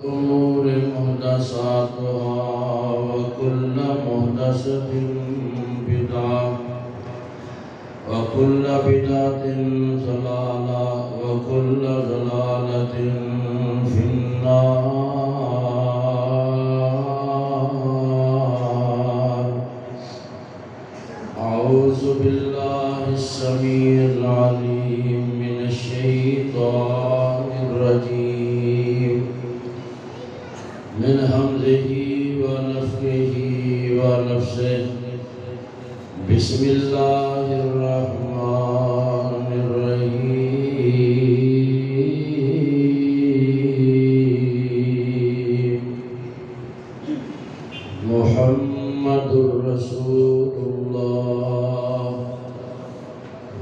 أمور محدثاتها وكل محدثة بدعة وكل بدعة ضلالة وكل ضلالة في النار. أعوذ بالله السميع العليم من الشيطان الرجيم من همزه ونفخه ونفسه. بسم الله الرحمن الرحيم. محمد رسول الله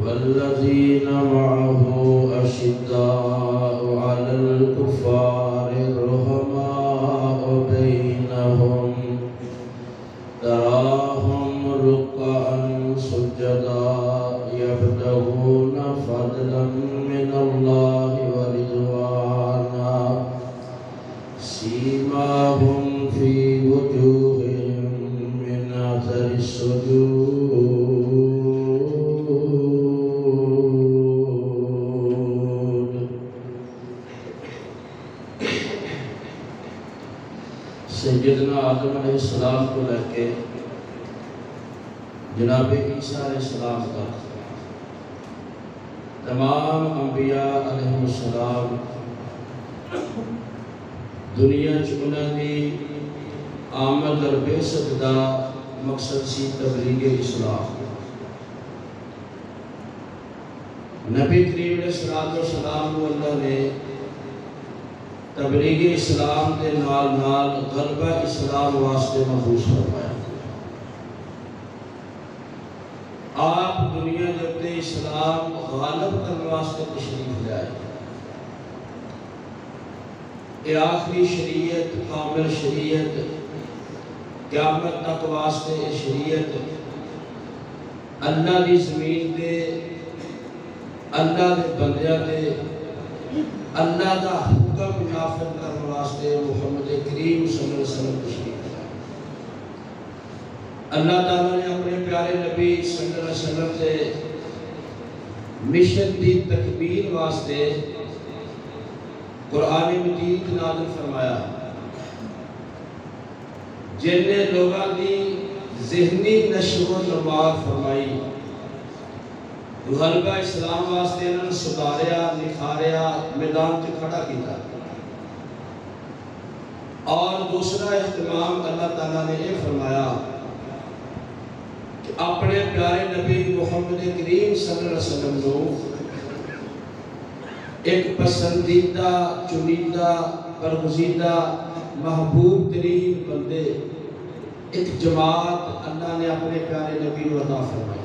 والذين معه أشداء على الكفار رحماء بينهم تراهم ركعا سجدا يبتغون فضلا من الله ورضوانا سيماهم في وجوههم من أثر السجود. سیدنا آدم علیہ السلام کو لے کے جناب عیسیٰ علیہ السلام تک تمام انبیاء علیہ السلام دنیا چنن دی آمد اور بعثت دا مقصد سی تبلیغ اسلام. نبی کریم علیہ السلام کو اللہ نے تبلیغ اسلام کے نال نال غلبہ اسلام واسطے محفوظ فرمایا. آپ دنیا جب اسلام غالب کرنے واسطے تشریف لے آئے. یہ آخری شریعت کامل شریعت قیامت تک واسطے شریعت اللہ دی زمین دے اللہ دے بندیاں دے اللہ دا حکم نافذ کرنے واسطے محمد کریم صلی اللہ علیہ وسلم تشریف لائے. اللہ تعالیٰ نے اپنے پیارے نبی صلی اللہ علیہ وسلم سے مشن دی تکمیل واسطے قرآن مجید نازل فرمایا جن نے لوگاں دی ذہنی نشو و نما فرمائی. غلبہ اسلام واسطے انہوں نے سدھاریا نکھاریا میدان سے کھڑا کیتا. اور دوسرا اہتمام اللہ تعالیٰ نے یہ فرمایا کہ اپنے پیارے نبی محمد کریم صلی اللہ علیہ وسلم کو ایک پسندیدہ چنیدہ برگزیدہ محبوب ترین بندے ایک جماعت اللہ نے اپنے پیارے نبی کو عطا فرمائی.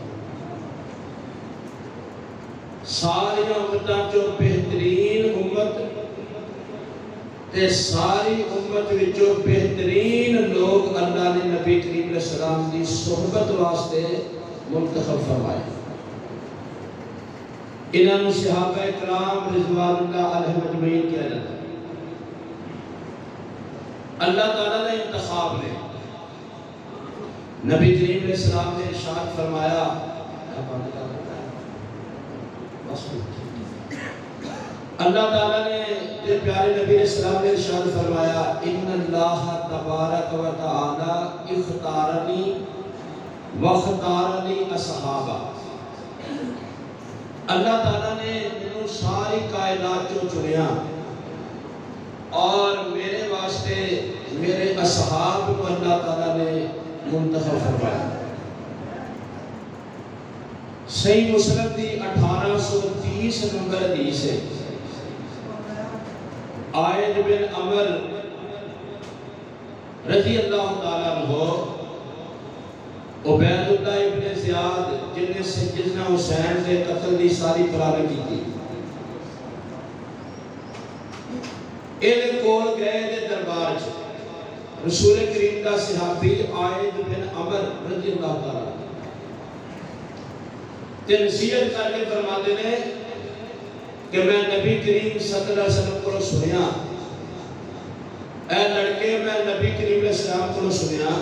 ساری امتاں جو بہترین امت تے ساری امت وچوں بہترین لوگ اللہ نے نبی کریم علیہ السلام دی صحبت واسطے منتخب فرمائے. انہوں صحابہ اکرام رضوان اللہ علیہ مجمعین کیا جاتا ہے. اللہ تعالیٰ نے انتخاب لے. نبی کریم علیہ السلام نے ارشاد فرمایا اللہ تعالیٰ نے پیارے نبی علیہ السلام نے ارشاد فرمایا ان اللہ تبارک و تعالی اختارنی واختارنی اصحابہ. اللہ تعالیٰ نے مجھے ساری کائنات جو چنیا اور میرے واسطے میرے اصحاب کو اللہ تعالیٰ نے منتخب فرمایا. صحیح مسلم دی 1830 نمبر حدیث ہے. عائد بن عمر رضی اللہ تعالیٰ عنہ عبید اللہ ابن زیاد جن نے سیدنا حسین کے قتل دی ساری پلانیں کی تھی. ایدے کول گئے دے دربار چھے رسول کریم کا صحابی عائد بن عمر رضی اللہ تعالیٰ تنصیحت کر کے فرماتے ہیں کہ میں نبی کریم صلی اللہ علیہ وسلم کو سنیا اے لڑکے میں نبی کریم علیہ السلام کو سنیا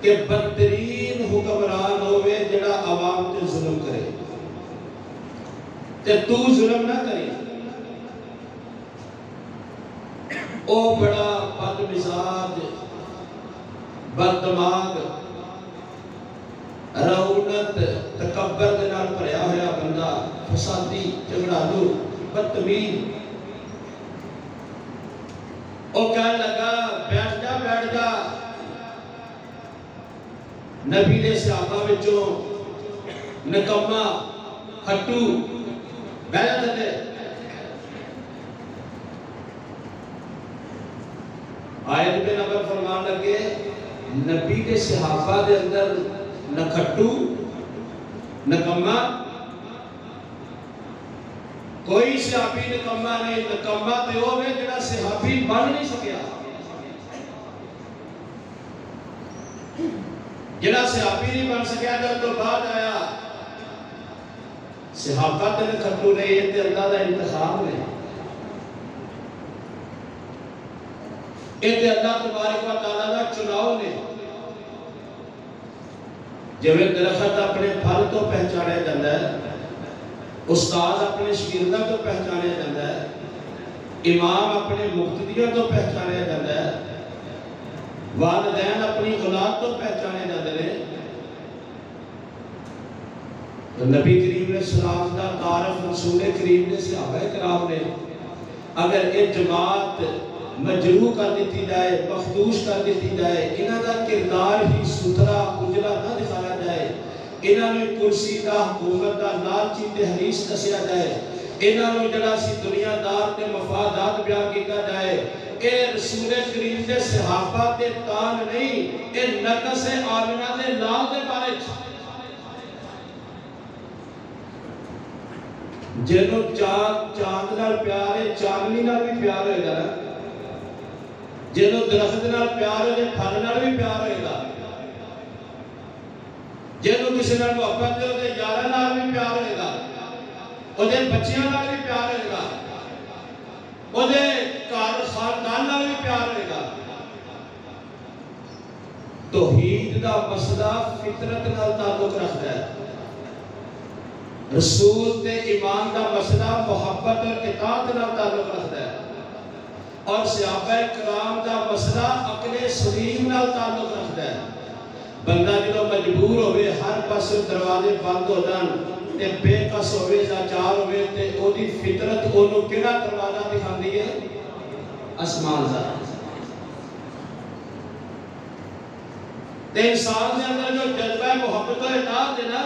کہ بدترین حکمران ہوئے جڑا عوام تے ظلم کرے تے تو ظلم نہ کرے، او بڑا بد مزاج، بد دماغ، رعونت تکبر دے نال بھریا ہویا بندہ، فسادی، جھگڑالو، بدتمیز۔ او کہنے لگا بیٹھ جا نبی دے صحابہ وچوں نکما ہٹو بیٹھ جاتے۔ آیت میں نبی فرمان لگے نبی دے صحابہ دے اندر نہ کھٹو نکما، کوئی صحابی نکما نہیں، نکما تے ہوئے جڑا صحابی بن نہیں سکیا، جڑا صحابی نہیں بن سکیا جب تو بعد آیا۔ صحابہ تے کھٹو نہیں، یہ تے اللہ دا انتخاب نہیں، یہ تے اللہ تبارک و تعالیٰ دا چناؤ نے۔ جب درخت اپنے پھل تو پہچانے جاتا ہے، استاد اپنے شاگرداں تو پہچانے جاتا ہے، امام اپنے مقتدیوں تو پہچانے جاتا ہے، والدین اپنی اولاد تو پہچانے جاتے ہیں۔ تو نبی کریم علیہ السلام کا تعارف رسول کریم نے صحابہ کرام نے اگر یہ جماعت مجروح کر دیتی جائے، مخدوش کر دیتی جائے، انہاں دا کردار ہی ستھرا اجلا نہ دکھایا جائے، انہاں نے کرسی دا حکومت دا لالچی تے حریص دسیا جائے، انہاں نے جڑا سی دنیا دار تے مفادات بیان کیتا جائے، اے رسول کریم دے صحابہ تے تان نہیں، اے نقص آمنہ دے لال دے بارے جنہوں چاند نال پیار ہے، چاندنی نال بھی پیار ہوئے گا، جنہوں درخت نال پیار ہوئے گا، پھل نال بھی پیار ہوئے گا، جنہوں کسی نال محبت دے ہوئے یارہ نال بھی پیار ہوئے گا، اودے بچیاں نال بھی پیار ہوئے گا، اودے خاندان نال بھی پیار ہوئے گا۔ توحید دا مسئلہ فطرت نال تعلق رکھتا ہے، رسول تے ایمان دا مسئلہ محبت اور اطاعت نال تعلق رکھتا ہے، اور صحابہ کرام دا مسئلہ عقل سلیم نال تعلق رکھتا ہے۔ بندہ جدو مجبور ہوئے ہر پاس دروازے بند ہو جان تے بے قص ہوئے لاچار ہوئے تے او دی فطرت انہوں کہڑا دروازہ دکھاندی ہے؟ آسمان دا۔ تے انسان دے اندر جو جذبہ محبت و اطاعت ہے نا،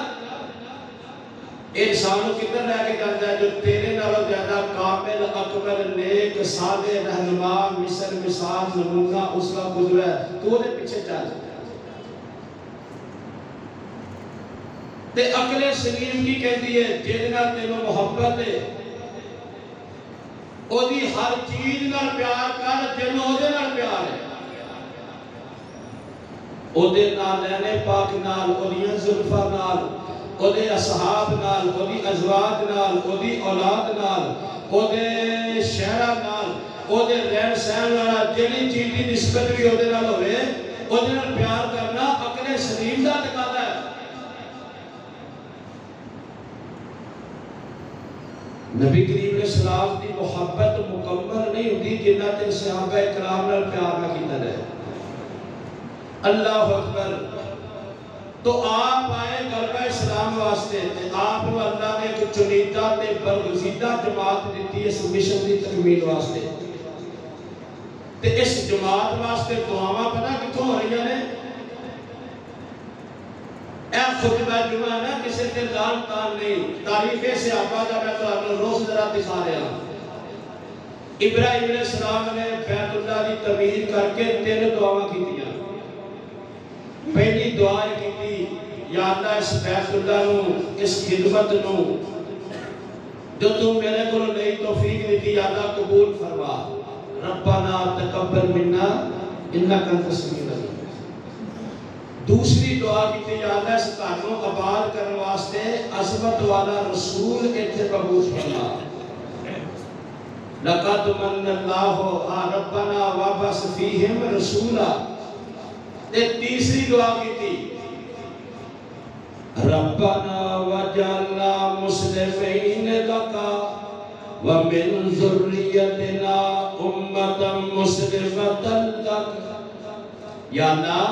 انسانوں کتنا رہ کے جاتا ہے جو تیرے نالوں زیادہ کامل اکبر نیک صالح رہنما مثل مثال نمونہ اسوہ قدوہ ہے، تو دے پیچھے چل۔ تے عقل سلیم کی کہتی ہے جیدنا تینوں محبت ہے، او دی ہر چیز نال پیار کر جنہوں او دے نال پیار ہے، او دے نال لینے پاک نال، او دیاں ظلفہ نال، او دے اصحاب نال، او دی ازواج نال، او دی اولاد نال، او دے شہرہ نال، او دے رہن سہن نال، جنہی چیز دی نسبت بھی او دے نال ہوئے، او دے نال پیار کرنا عقل سلیم دا تقاضا ہے۔ نبی کریم علیہ السلام دی محبت مکمل نہیں ہوتی جنہ تے صحابہ کرام نال پیار نہ کیتا جائے۔ اللہ اکبر۔ تو آپ آئے غلبہ اسلام واسطے، آپ کو اللہ نے ایک چنیدہ تے برگزیدہ جماعت دیتی اس مشن دی تکمیل واسطے، تے اس جماعت واسطے دعاواں پتہ کتھوں ہو رہی ہیں؟ اے خطبہ جمعہ نا کسی تے لان تان نہیں، تاریخ صحابہ دا میں تو اپنے روز ذرا دکھا رہا ہوں۔ ابراہیم علیہ السلام نے بیت اللہ دی تعمیر کر کے 3 دعاواں کی دیا۔ پہلی دعا کی تھی یا اللہ اس بیت اللہ نو، اس خدمت نو جو تم میرے کو نئی توفیق دیتی یا اللہ قبول فرما، ربنا تقبل منا انکا انت السمیع العلیم۔ دوسری دعا کی تھی یا اللہ اس تانوں آباد کرنے واسطے عظمت والا رسول ایتھے قبول فرما۔ لقد من اللہ ربنا وابس فیہم رسولا. تیسری دعا کی تھی ربنا وجعلنا مسلمین لکا ومن ذریتنا امتا مسلمتا لک. یا اللہ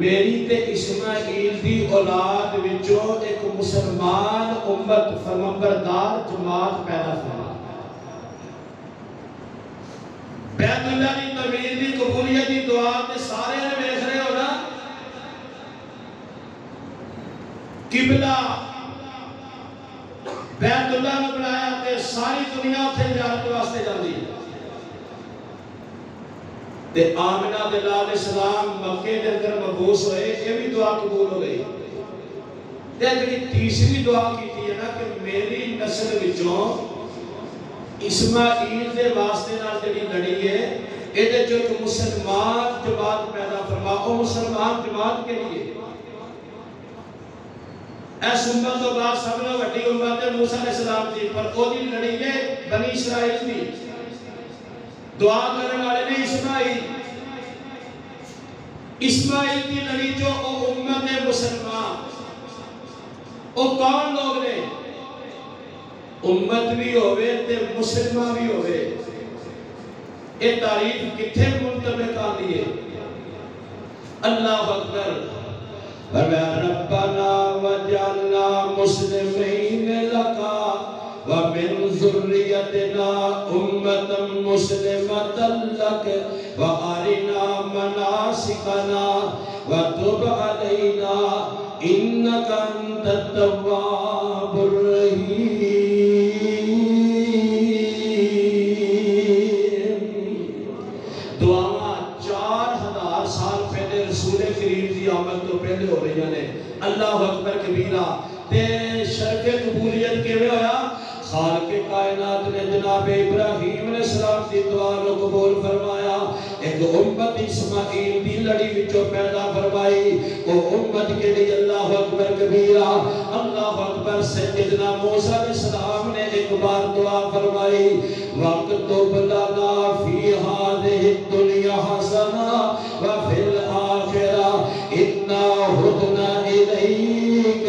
میری تے اسماعیل دی اولاد وچوں ایک مسلمان امت فرمانبردار جماعت پیدا فرما. بیت اللہ دی تعمیر دی قبولیت دی دعا تے سارے نے دیکھ رہے ہو نا. قبلہ بیت اللہ نے بنایا تے ساری دنیا اتھے زیارت واسطے جاندی ہے. تے آمنہ علیہ السلام مکے دے اندر مبعوث ہوئے، یہ بھی دعا قبول ہو گئی. تے جڑی تیسری دعا کی تھی نا کہ میری نسل وچوں اسماعیل دے واسطے نال جڑی لڑی ہے ایدے جو ایک مسلمان جماعت پیدا فرما. او مسلمان جماعت کے لیے اس امت تو بعد سب نے وڈی امت ہے موسیٰ علیہ السلام دی، پر او دی لڑی ہے بنی اسرائیل دی. دعا کرنے والے نے اسماعیل کی لڑی جو او امت مسلمان. او کون لوگ نے؟ امت بھی ہوئے تے مسلمان بھی ہوئے. اے تعریف کتھے منطبق آتی ہے؟ اللہ اکبر. ربنا وجعلنا مسلمین لکا ومن ذریتنا امتا مسلمتا لک وارنا مناسکنا وتب علینا انکا انت التواب الرحیم. دعا 4000 سال پہلے رسول کریم دی آمد تو پہلے ہو رہی ہیں. اللہ اکبر کبیرہ. تے شرف قبولیت کے میں ہویا خالق کائنات نے جناب ابراہیم علیہ السلام دی دعا کو قبول فرمایا. ایک امت اسماعیل دی لڑی وچوں پیدا فرمائی. وہ امت کے لیے اللہ اکبر کبیرہ. اللہ اکبر. سیدنا موسیٰ علیہ السلام نے ایک بار دعا فرمائی وَاكْتُبْ لَنَا فِي هَذِهِ الدُّنْيَا حَسَنَةً وَفِي الْآخِرَةِ إِنَّا هُدْنَا إِلَيْكَ.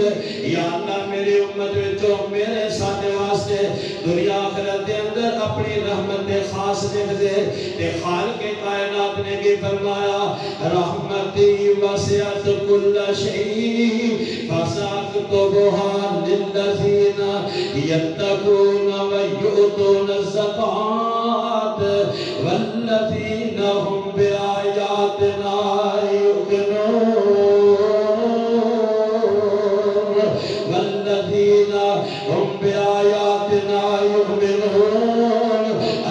یا اللہ میری امت وچوں میرے ساتھ واسطے دنیا آخرت دے اندر اپنی رحمت خاص لکھ دے. تے خالق کائنات نے بھی فرمایا رحمتی وسعت کل شیء فساکتبها للذین یتقون ویؤتون الزکاة والذین هم بآیاتنا یؤمنون والذین هم بآیاتنا یؤمنون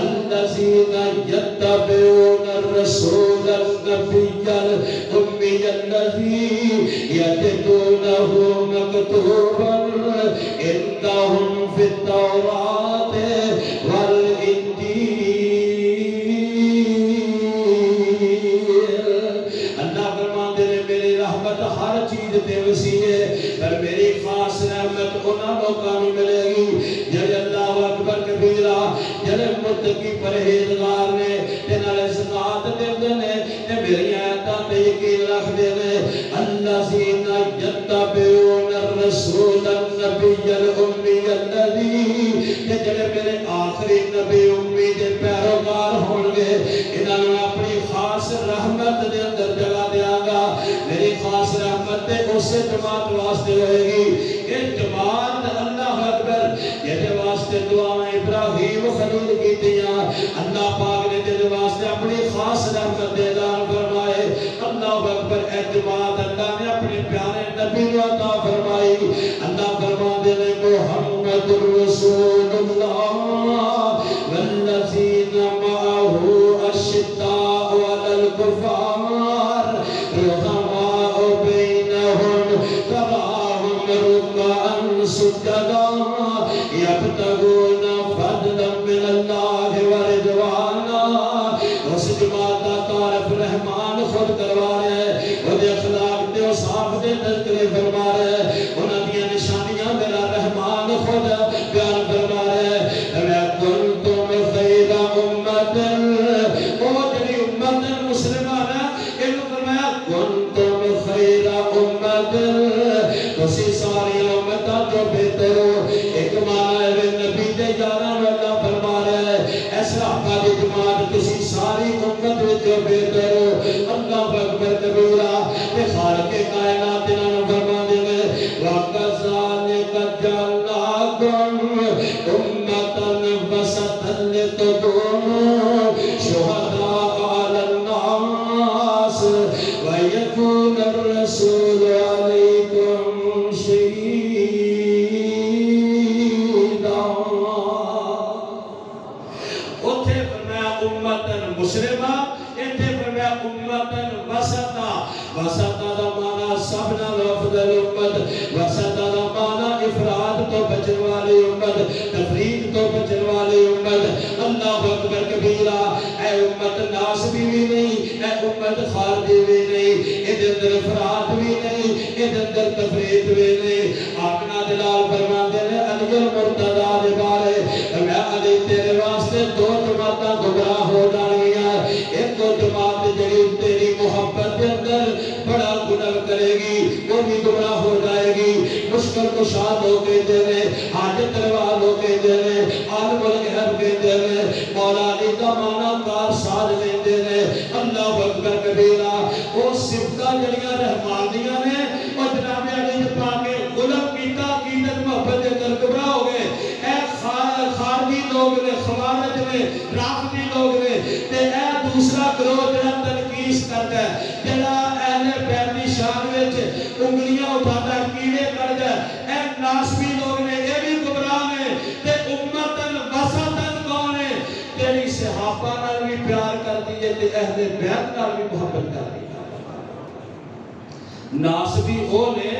الذین یتبعون الرسول النبی الأمی الذی یجدونه مکتوبا عندهم فی التوراۃ والانجیل. اللہ فرماتے ہیں میری رحمت ہر چیز تے وسیع ہے، پر میری خاص رحمت انہاں لوکاں نوں ملے گی جڑے اللہ اکبر کبیرہ جڑے متقی پرہیزگار نے تے نال زکات دیندے نے تے میری آیاتاں تے یقین رکھدے نے. الذین یتبعون الرسول النبی الامی الذی تے جڑے میرے آخری نبی امی دے پیروکار ہون گے انہاں نوں اپنی خاص رحمت دے اندر جگہ دیاں گا. میری خاص رحمت تے اسے جماعت واسطے ہوئے گی. یہ جماعت اللہ اکبر یہ واسطے دعائیں ابراہیم خلیل کی دیا. اللہ پاک نے تیرے واسطے اپنی خاص رحمت دے اعلان فرمائے. اللہ اکبر. اے جماعت اللہ نے اپنے پیارے نبی کو عطا فرمائی. اللہ فرما دے محمد رسول اللہ والذین معه اشداء علی الکفار رحماء بینہم تراہم رکعا سجدا یبتغون فضلا من اللہ ورضوانا. اس جماعت کا تعارف رحمان خود کروا رہے ہیں. وہ اخلاق ساری جماعت تسی ساری امت وچوں بہتر ہو اللہ اکبر کبیرہ تے خالق کائنات انہاں نوں فرما دے وَكَذَلِكَ جَعَلْنَاكُمْ أُمَّةً وَسَطًا لِتَكُونُوا شُهَدَاءَ عَلَى النَّاسِ وَيَكُونَ الرَّسُولُ عَلَيْكُمْ شَهِيدًا اتھے فرمایا امتن مسلمہ اتھے فرمایا امتن وسطا وسطا دا مانا سبنا لفظل امت وسطا دا مانا افراد تو بچن والی امت تفرید تو بچن والی امت اللہ اکبر کبیرہ اے امت ناسبی بھی نہیں اے امت خاردی بھی نہیں ادھر اندر افراد بھی نہیں ادھر اندر تفرید بھی نہیں آمنہ دلال فرمان دینے علی المرتضی دے بارے میں علی تیرے واسطے دو جماعتاں گمراہ ہو جانگیاں ایک دو جماعت جڑی تیری محبت کے اندر بڑا گناہ کرے گی وہ بھی گمراہ ہو جائے گی مشکل کشاد ہو کے دینے حاجت روا ہو کے دینے عالم الغیب کے دینے مولا علی کا مانا کار ساز لے دینے اللہ اکبر کبیرہ وہ صفتہ جڑیاں رحمانیاں نے اور جناب علی نے پاکے غلب کیتا عقیدت محبت کے اندر گمراہ ہو گئے اے خارجی لوگ نے خوارج نے رافضی لوگ نے تے اے دوسرا گروہ جڑا تنقیس کرتا ہے جڑا اہل بیت دی شان وچ انگلیاں اٹھاتا ہے کیڑے کرتا ہے اے ناسبی لوگ نے یہ بھی گمراہ نے تے امتن وسطن کون ہے تیری صحابہ نال بھی پیار کر دیئے تے اہل بیت نال بھی محبت کر دیئے ناسبی ہو نے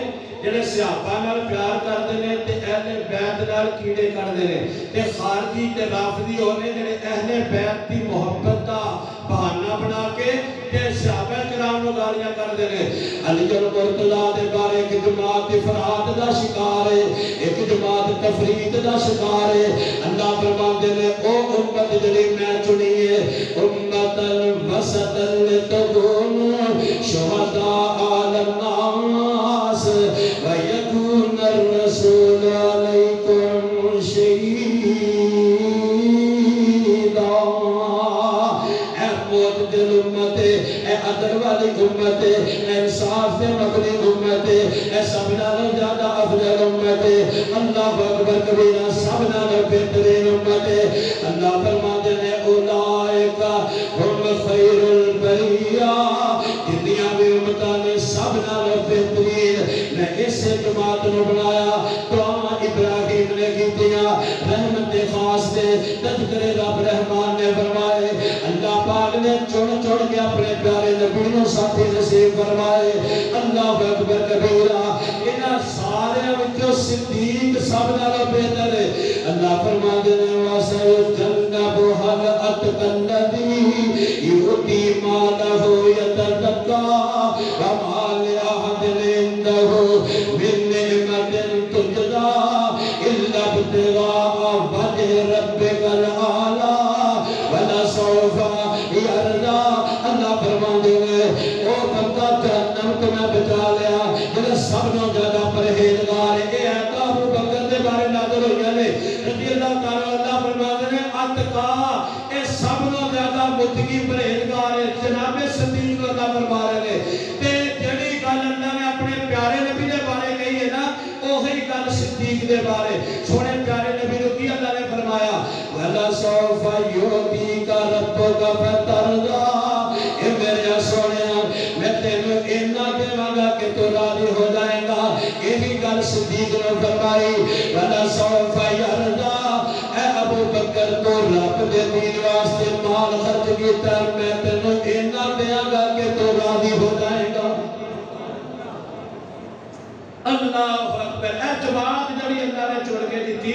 جڑے صحابہ نال پیار کر دینے تے اہل بیت نال کیڑے کر دینے تے خارجی تے رافضی ہونے جڑے اہل بیت دی محبت دا بہانہ بنا کے تے صحابہ کرام نو گالیاں کر دینے علی المرتضی دے بارے ایک جماعت افراد دا شکار ہے ایک جماعت تفرید دا شکار ہے اللہ فرماندے نے او امت جڑی میں چنی ہے امت الوسط لتکونوا شہداء علی الناس وَيَكُونَ الرَّسُولُ عَلَيْكُمْ شَهِيدًا اے معتدل امت اے عدل والی امت اے انصاف سے مبنی امت اے سب نالوں زیادہ افضل امت اللہ اکبر کبیرہ سب نالوں بہترین امت اللہ فرماتے ہیں اولئک ہم خیر البریہ دنیا میں امتاں نے سب نالوں بہترین میں اس جماعت نے بنایا دعا ابراہیم نے کیتیاں رحمت خاص دے تذکر رب رحمان نے فرمائے اللہ پاک نے چن چن کے اپنے پیارے نبی نو ساتھی نصیب فرمائے اللہ اکبر کبیرہ انہاں سارے وچوں صدیق سب نالوں بہتر ہے اللہ فرماتے ہیں وَسَيُجَنَّبُهَا الْأَتْقَى الَّذِي يُؤْتِي مَالَهُ يَتَزَكَّىٰ وَمَا لِأَحَدٍ عِندَهُ مِن نِّعْمَةٍ تُجْزَىٰ إِلَّا ابْتِغَاءَ وَجْهِ رَبِّكَ الْأَعْلَىٰ وَلَسَوْفَ يَرْضَىٰ اللہ فرماتے ہیں او بندہ جہنم کو میں بچا لیا جنہیں سب نو زیادہ پرہیزگار ہے اے ابو بکر دے بارے نازل ہوئی نے رضی اللہ تعالیٰ اللہ فرماتے ہیں اتقا اے سب نو زیادہ متقی پرہیزگار ہے جناب صدیق اللہ فرما رہے ہیں تے جڑی گل اللہ نے اپنے پیارے نبی دے بارے کہی ہے نا وہی گل صدیق دے بارے سونے پیارے نبی نے کی اللہ نے فرمایا وَلَسَوْفَ يُؤْتِيكَ رَبُّكَ فَتَرْضَىٰ اے میرے سونیا میں تینوں اینا دیواں گا کہ تو راضی ہو جائے گا یہی گل صدیق نے فرمائی وَلَسَوْفَ يَرْضَىٰ اے ابو بکر تو رب دے دین واسطے مال خرچ کیتا میں تینوں اینا دیاں گا کہ تو راضی ہو جائے گا اللہ اکبر اے جماعت جڑی اللہ نے چن کے دیتی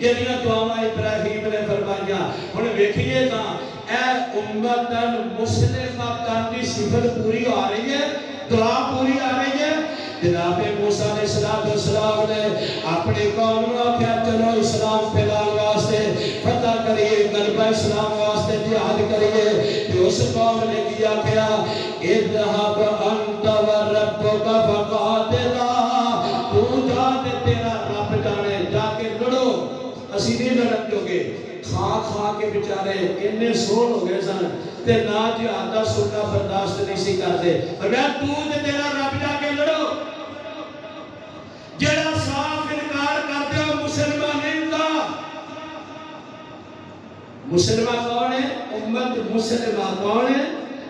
جڑیاں دعاواں ابراہیم نے فرمائیاں ہن ویکھیے تاں اے امتن مسلمہ دی صفت پوری آ رہی ہے دعا پوری آ رہی ہے جناب موسیٰ علیہ السلام نے اپنی قوم کو کہا چلو اسلام پھیلانے واسطے فتح کریے غلبہ اسلام واسطے جہاد کریے تو اس قوم نے کیا اذهب انت وربک فقاتلا تو جا تے تیرا رب جانے جا کے لڑو اسی نہیں لڑن جو گے کھا کے بیچارے انہیں سون ہو گئے سن تے نہ جہاد دا سننا برداشت نہیں سی کرتے فرمایا تو تے تیرا رب جا کے لڑو جڑا صاف انکار کرتے ہو مسلمان نہیں ہوتا مسلمان کون ہے امت مسلمان کون ہے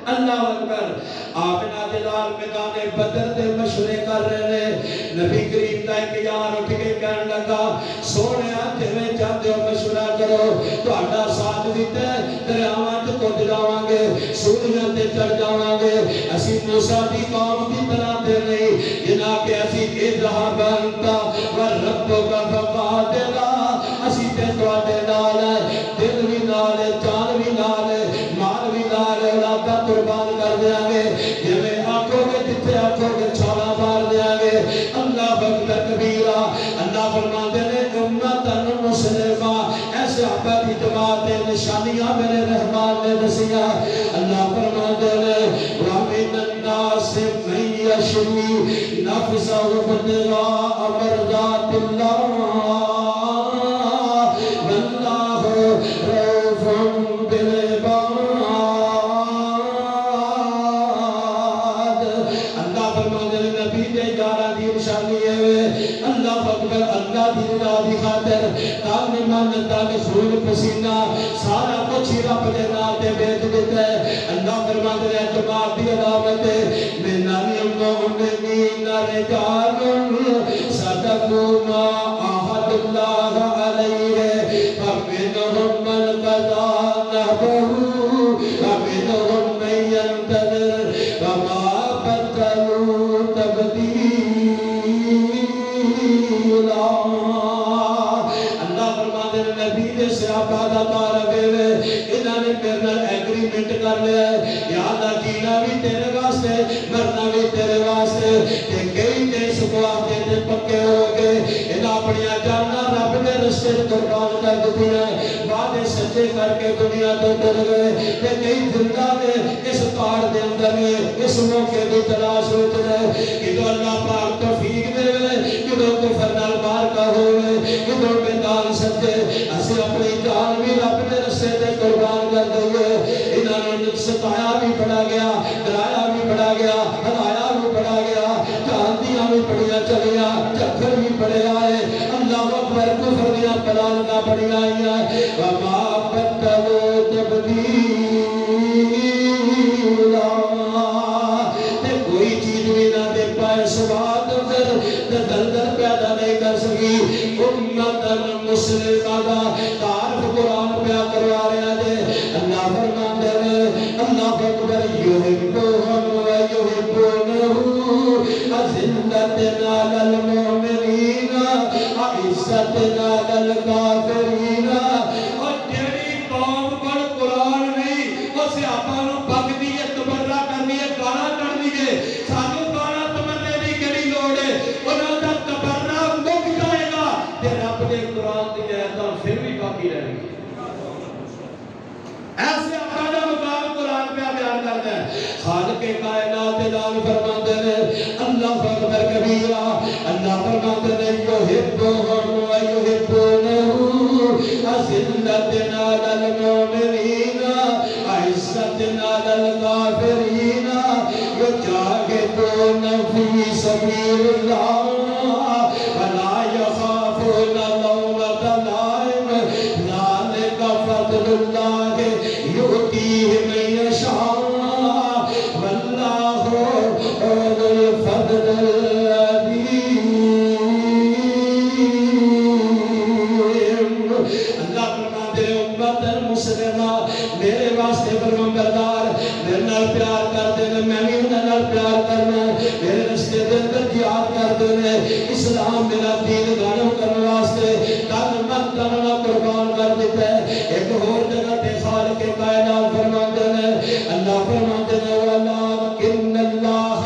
اللہ اکبر آپ نادلال میدان بدر دے مشورے کر رہے ہیں نبی کریم دا ایک یار اٹھ کے کہنے لگا سونے جویں چاہتے ہو مشورہ کرو تہاڈا ساتھ دیتا ہے دریاواں تے کود جاواں گے سوریاں تے چڑھ جاواں گے اسی موسیٰ دی قوم دی طرح تے نہیں جنا کہ اسی اذهب انت وربک فقاتلا اسی تے تواڈے نال دل وی نال جان وی نال مال وی نال اولاد قربان کر دیا گے جویں آنکھوں کے جتنے آنکھوں کے چھالا مار دیا گے اللہ اکبر کبیرہ اللہ فرماتے ہیں امت مسلمہ ایسے صحابہ کی جماعت نشانیاں میرے رحمان نے دسیاں اللہ فرماتے ہیں وَمِنَ النَّاسِ مَن يَشْرِي نَفْسَهُ ابْتِغَاءَ مَرْضَاتِ اللَّهِ وَاللَّهُ رَءُوفٌ بِالْعِبَادِ دی خاطر تانے مانتا کے خون پسینہ سارا کچھ ہی رب دے نام تے بیچ دیتا ہے اللہ فرماتے ہیں جماعت دی علامت ہے من المؤمنین رجال صدقوا ما عاهد اللہ علیہ فمنهم من قضى نحبه ومنهم من ينتظر وما بدلوا تبدیلا صحابہ دا تعارف ہے انہاں نے میرے نال ایگریمنٹ کر لیا ہے یا اللہ جینا بھی تیرے واسطے مرنا بھی تیرے واسطے تے کئی تے سکوا تے پکے ہو گئے انہاں اپنی جانا رب دے رستے قربان کر دتیاں وعدے سچے کر کے دنیا تو ٹر گئے تے کئی زندہ نے اس پہاڑ دے اندر اس موقع دی تلاش وچ رہے کہ اللہ پاک توفیق دے کہ کفر نال باہر کا ہوئے کہ میدان سچے اسے اپنی جان بھی رب نے رسے دے قربان کر دئیے انہوں نے ستایا بھی پڑا گیا ڈرایا بھی پڑا گیا ہلایا بھی پڑا گیا جاندیاں بھی پڑیاں چلیا چکر بھی پڑے آئے اللہ اکبر کفر دیا پلانگا پڑی آئی ہیں وما بدلوا تبدیلا تے کوئی چیز بھی نہ دے پائے سبات اندر دلدل پیدا نہیں کر سکی امت مسلمہ دا تعارف قرآن پہ کروا رہا ہے اللہ فرماتے ہیں اللہ اکبر یحبون و یحبونہ اذلۃ علی المؤمنین عزت علی الکافرین اور جڑی قوم پر قرآن نہیں وہ صحابہ نو بکدی ہے تبرہ کرنی ہے گانا کرنی ہے سانو گانا تمرے دی کیڑی لوڑ ہے انہاں دا تبرہ مک جائے گا تے رب دے قرآن دی آیتاں پھر بھی باقی رہیں گی ایسے اپنا مقام قرآن پہ بیان کرتا ہے خالق کائنات اعلان فرماتے ہیں اللہ اکبر کبیرہ اللہ فرماتے ہیں یحبهم و یحبونہ اذلۃ علی المؤمنین عزت علی الکافرین یجاہدون فی سبیل اللہ ولا یخافون لومۃ لائم ذلک فضل اللہ یؤتیہ من یشاء واللہ ذو الفضل العظیم اللہ فرماتے ہیں امت مسلمہ میرے واسطے فرمانبردار میرے نال پیار کر دینا میں بھی انہاں نال پیار کرنا میرے رستے دے اندر جہاد کر دینا اسلام میرا دین غالب کرنے واسطے تن من تن قربان کر دیتا ہے ایک اور جگہ تے خالق کائنات فرماتے ہیں اللہ فرماتے ہیں وَلَٰكِنَّ اللَّهَ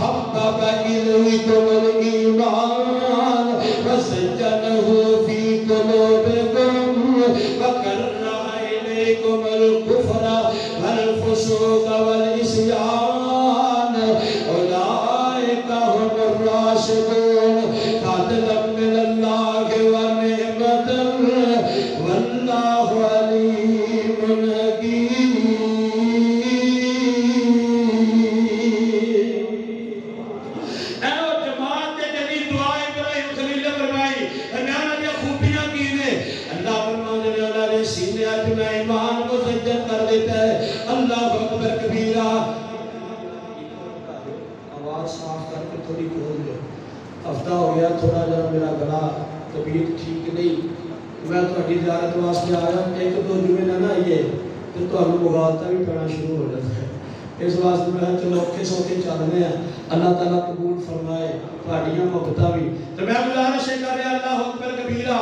حَبَّبَ إِلَيْكُمُ الْإِيمَانَ وَزَيَّنَهُ فِي قُلُوبِكُمْ وَكَرَّهَ إِلَيْكُمُ الْكُفْرَ وَالْفُسُوقَ وَالْعِصْيَانَ أُولَٰئِكَ هُمُ الرَّاشِدُونَ فَضْلًا مِّنَ اللَّهِ وَنِعْمَةً وَاللَّهُ اللہ اکبر کبیرہ. آواز صاف کر کے تھوڑی کھول دو. ہفتہ ہو گیا تھوڑا جا میرا گلا طبیعت ٹھیک نہیں. میں تھوڑی زیارت واسطے آیا. ایک دو جمعے نہ آئیے تو تمہیں مغالطہ بھی پڑنا شروع ہو جاتا ہے. اس واسطے میں چلو اوکھے سوکھے چلنے ہیں. اللہ تعالیٰ قبول فرمائے تھوڑیاں محبتاں بھی. تو میں گزارش کر رہا اللہ اکبر کبیرہ.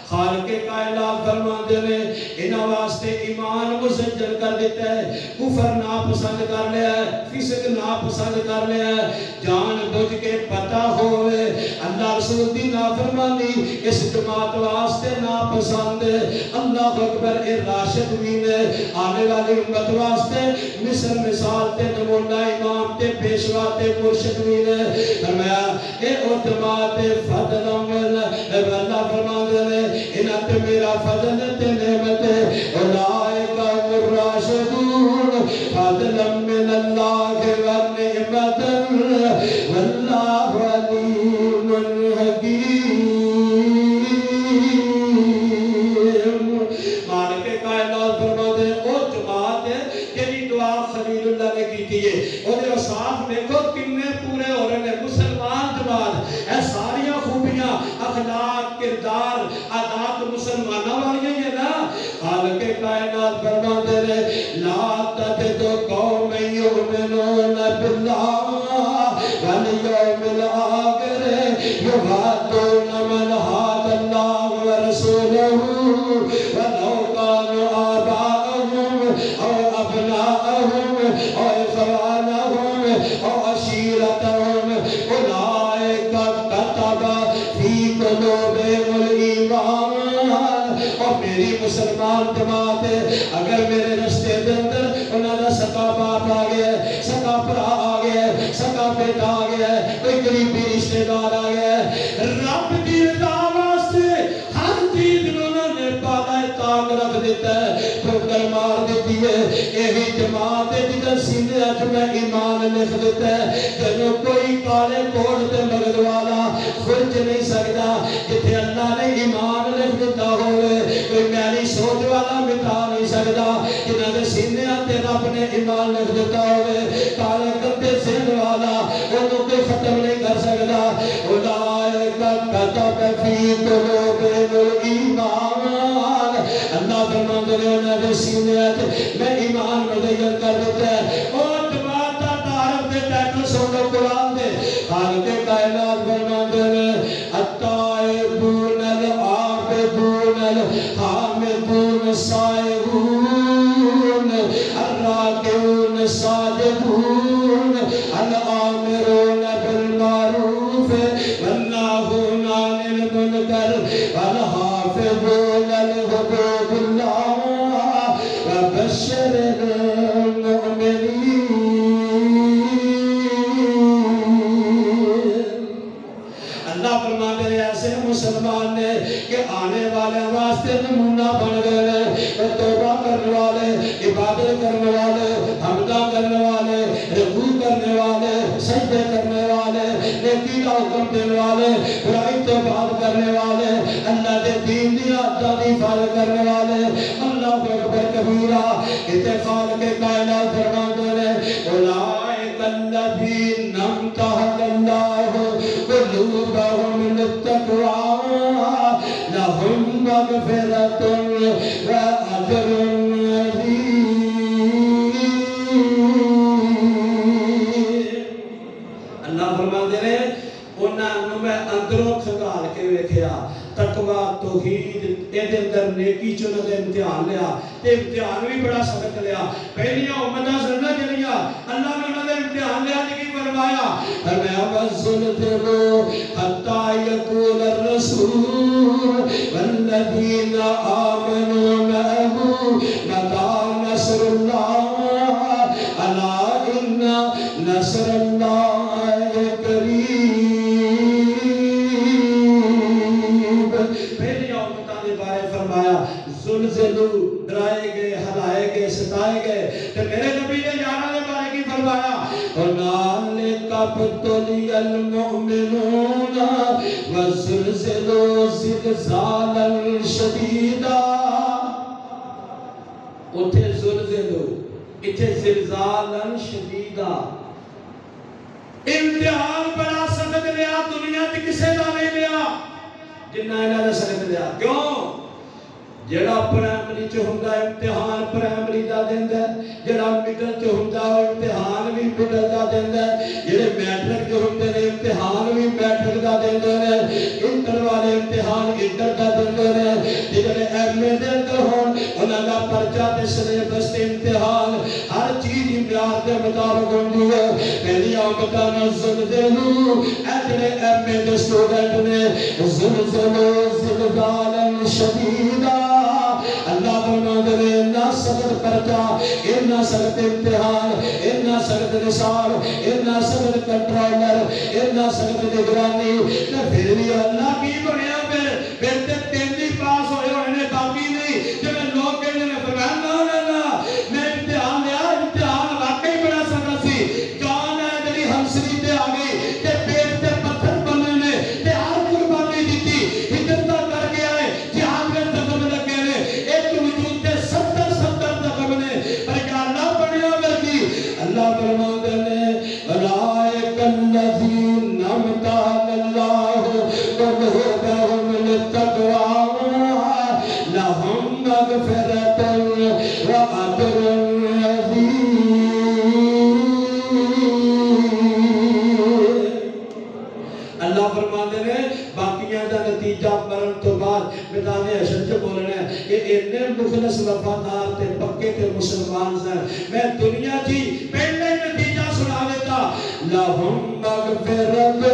خالق کائنات فرماتے ہیں انہاں واسطے ایمان مسجل کر دیتا ہے. کفر ناپسند کر لیا ہے. فسق ناپسند کر لیا ہے. جان بوجھ کے پتہ ہوئے اللہ رسول دی نافرمانی اس جماعت واسطے ناپسند ہے. اللہ اکبر. اے راشد بھی نے آنے والی امت واسطے مثل مثال تے نمونہ امام تے پیشوا تے مرشد بھی نے فرمایا اے او جماعت فضل اللہ فرماتے ہیں انہاں تے میرا فضل تے نعمت ہے. اولئک هم الراشدون فضلا من اللہ ونعمت واللہ علیم حکیم. مالک کائنات فرماتے ہیں او جماعت ہے جنہی دعا خلیل اللہ نے کی تھی ہے. اور یہ صاف دیکھو کنے پورے ہو رہے ہیں مسلمان جماعت. اے ساریاں خوبیاں اخلاق کردار عادات مسلمانہ والی ہیں نا. خالق کائنات فرماتے ہیں لا تجد قوم یؤمنون باللہ والیوم الآخر یوادون من حاد اللہ ورسولہ ولو کانوا آباءهم او ابناءهم او اخوانهم او عشیرتهم اولئک کتب فی قلوبہم الایمان. اور میری مسلمان جماعت ہے اگر میرے رشتے دے اندر انہاں دا سکا باپ آ گیا ہے, سکا بھرا آ گیا ہے, سکا بیٹا آ گیا ہے, کوئی قریبی رشتے دار آ گیا ہے, رب دی رضا واسطے ہر چیز انہوں نے پالا تاک رکھ دیتا ہے, ٹھوکر مار دیتی ہے. یہی جماعت ہے جدھر سینے اچھ میں ایمان لکھ دیتا ہے. جنہوں کوئی کالے کوڑ دے مغد والا خرچ نہیں سکتا. جتھے اللہ نے ایمان لکھ دیتا ہوئے کوئی میری سوچ والا مٹا نہیں سکتا. جنہوں نے سینے آتے رب نے ایمان لکھ دیتا ہوئے کالے کتے سین والا انہوں کوئی ختم نہیں کر سکتا. اولئک کتب فی قلوبہم الایمان. اللہ فرماتے ہیں انہوں نے سینے آتے میں ایمان مدین کر دیتا ہے. اور جماعت تعارف دے ٹائٹل سنو قرآن دے. خالق کائنات فرماتے ہیں التائبون العابدون الحامدون السائحون الراکعون الساجدون الآمرون بالمعروف والناہون عن المنکر والحافظون لحدود اللہ وبشر المؤمنین. اللہ فرماتے ہیں ایسے مسلمان نے کہ آنے والے واسطے نمونہ بن گئے. توبہ کرنے والے, عبادت کرنے والے, حمدہ کرنے والے, رکوع کرنے والے, سجدے کرنے والے, نیکی کا حکم دینے والے, برائی تو بعد کرنے والے, اللہ دے دین دی عادت دی حفاظت کرنے والے. اللہ اکبر کبیرہ. اتفاق کے کائنات فرماتے ہیں اولئک الذین امتحن اللہ قلوبہم للتقوی لہم مغفرۃ وأجر عظیم. اللہ فرماتے ہیں انہوں میں اندروں کھنگال کے ویکھیا تقوی توحید ایدے اندر نیکی چنہ دے امتحان لیا. تے امتحان بھی بڑا سبق لیا. پہلیاں امتہ سرنا چلیا اللہ نے انہوں نے امتحان لیا جی فرمایا فرمایا وَزُلْزِلُوا حَتَّى يَقُولَ الرَّسُولُ وَالَّذِينَ آمَنُوا مَعَهُ مَتَىٰ نَصْرُ اللَّهِ أَلَا إِنَّ نَصْرَ اللَّهِ قَرِيبٌ. پہلی امتہ نے بارے فرمایا زلزلو ڈرائے گئے, ہلائے گئے, ستائے گئے. تو میرے نبی نے یارہ نے بارے کی فرمایا هُنَالِكَ ابْتُلِيَ الْمُؤْمِنُونَ وَزُلْزِلُوا زِلْزَالًا شَدِيدًا. اتھے زلزلو اتھے زلزالن شدیدہ امتحان بڑا سخت لیا دنیا تے کسے دا نہیں لیا جنہ انہاں نے سخت لیا کیوں جڑا پرائمری چ ہوندا امتحان پرائمری دا دیندا جڑا مڈل چ ہوندا امتحان بھی مڈل دا دیندا جڑے میٹرک جو ہوندے نے امتحان بھی میٹرک دا دیندے نے انٹر والے امتحان انٹر دا دیندے نے جڑے ایم اے دے اندر ہون انہاں دا پرچہ تے سلیبس تے امتحان ہر چیز دی معیار دے مطابق ہوندی ہے پہلی آمدہ زلزلو اے جڑے ایم اے دے سٹوڈنٹ نے زلزلو زلزالن شدیدہ اللہ فرماتے ہیں اتنا سخت پرچہ اتنا سخت امتحان اتنا سخت نصاب اتنا سخت کنٹرولر اتنا سخت نگرانی پھر بھی اللہ کی بنیا پھر تین ہی پاس ہوئے ہوئے باقی نہیں جب لوگ کہنے نے فرمایا نا میں امتحان لیا امتحان واقعی بڑا سخت سی جان ہے جڑی ہنسری تے آ گئی تے پیٹ تے پتھر بننے نے تے ہر قربانی دیتی ہجرت کر کے آئے جہاد میں زخم لگے نے ایک وجود تے 70 زخم نے پر کیا اللہ بڑھیا ورگی اللہ فرماتے نے اولئک الذین امتحن اللہ قلوبہم للتقوی لہم مغفرۃ واجر عظیم اللہ فرماتے ہیں باقیاں دا نتیجہ مرن تو بعد میدان حشر سے بولنا ہے کہ اتنے مخلص وفادار تے پکے تے مسلمان ہیں میں دنیا جی پہلے نتیجہ سنا دیتا لہم مغفرت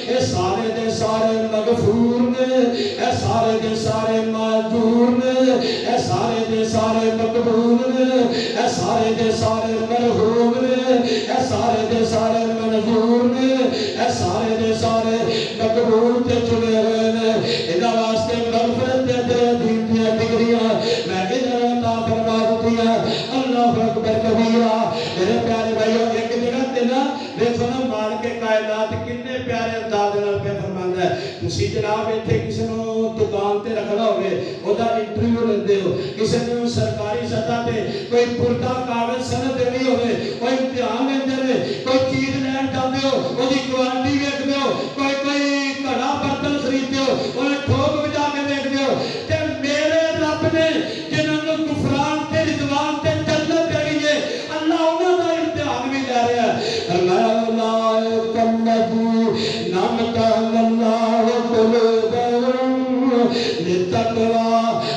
اے سارے دے سارے مغفور نے اے سارے دے سارے معذور نے اے سارے دے سارے مقبول نے اے سارے دے سارے مرحوم نے اے سارے دے سارے منظور نے اے سارے دے سارے مقبول تے چنے ہوئے نے انہاں واسطے مغفرت تے تیرے دین دیا ڈگریاں میں انہاں عطا فرما دیا اللہ اکبر کبیرہ میرے پیارے بھائیو ایک جگہ تے نا دیکھو نا مالک کائنات کتنے پیارے انداز نال پہ فرماندا ہے تسی جناب ایتھے کسی نو دکان تے رکھنا ہوے او دا انٹرویو لیندے ہو کسی نو سرکاری سطح تے کوئی پردہ کاغذ سند دینی ہوے کوئی امتحان لیندے نے کوئی چیز لین جاندے ہو او دی کوالٹی ویکھدے ہو کوئی گھڑا برتن خریدتے ہو انہیں ٹھوک بجا کے دیکھتے ہو تے میرے رب نے جنہوں نے کفران تے رضوان تے جنت دے گئی ہے اللہ انہوں دا امتحان بھی لے رہا ہے فرمایا اولئک الذین امتحن اللہ قلوبہم للتقوی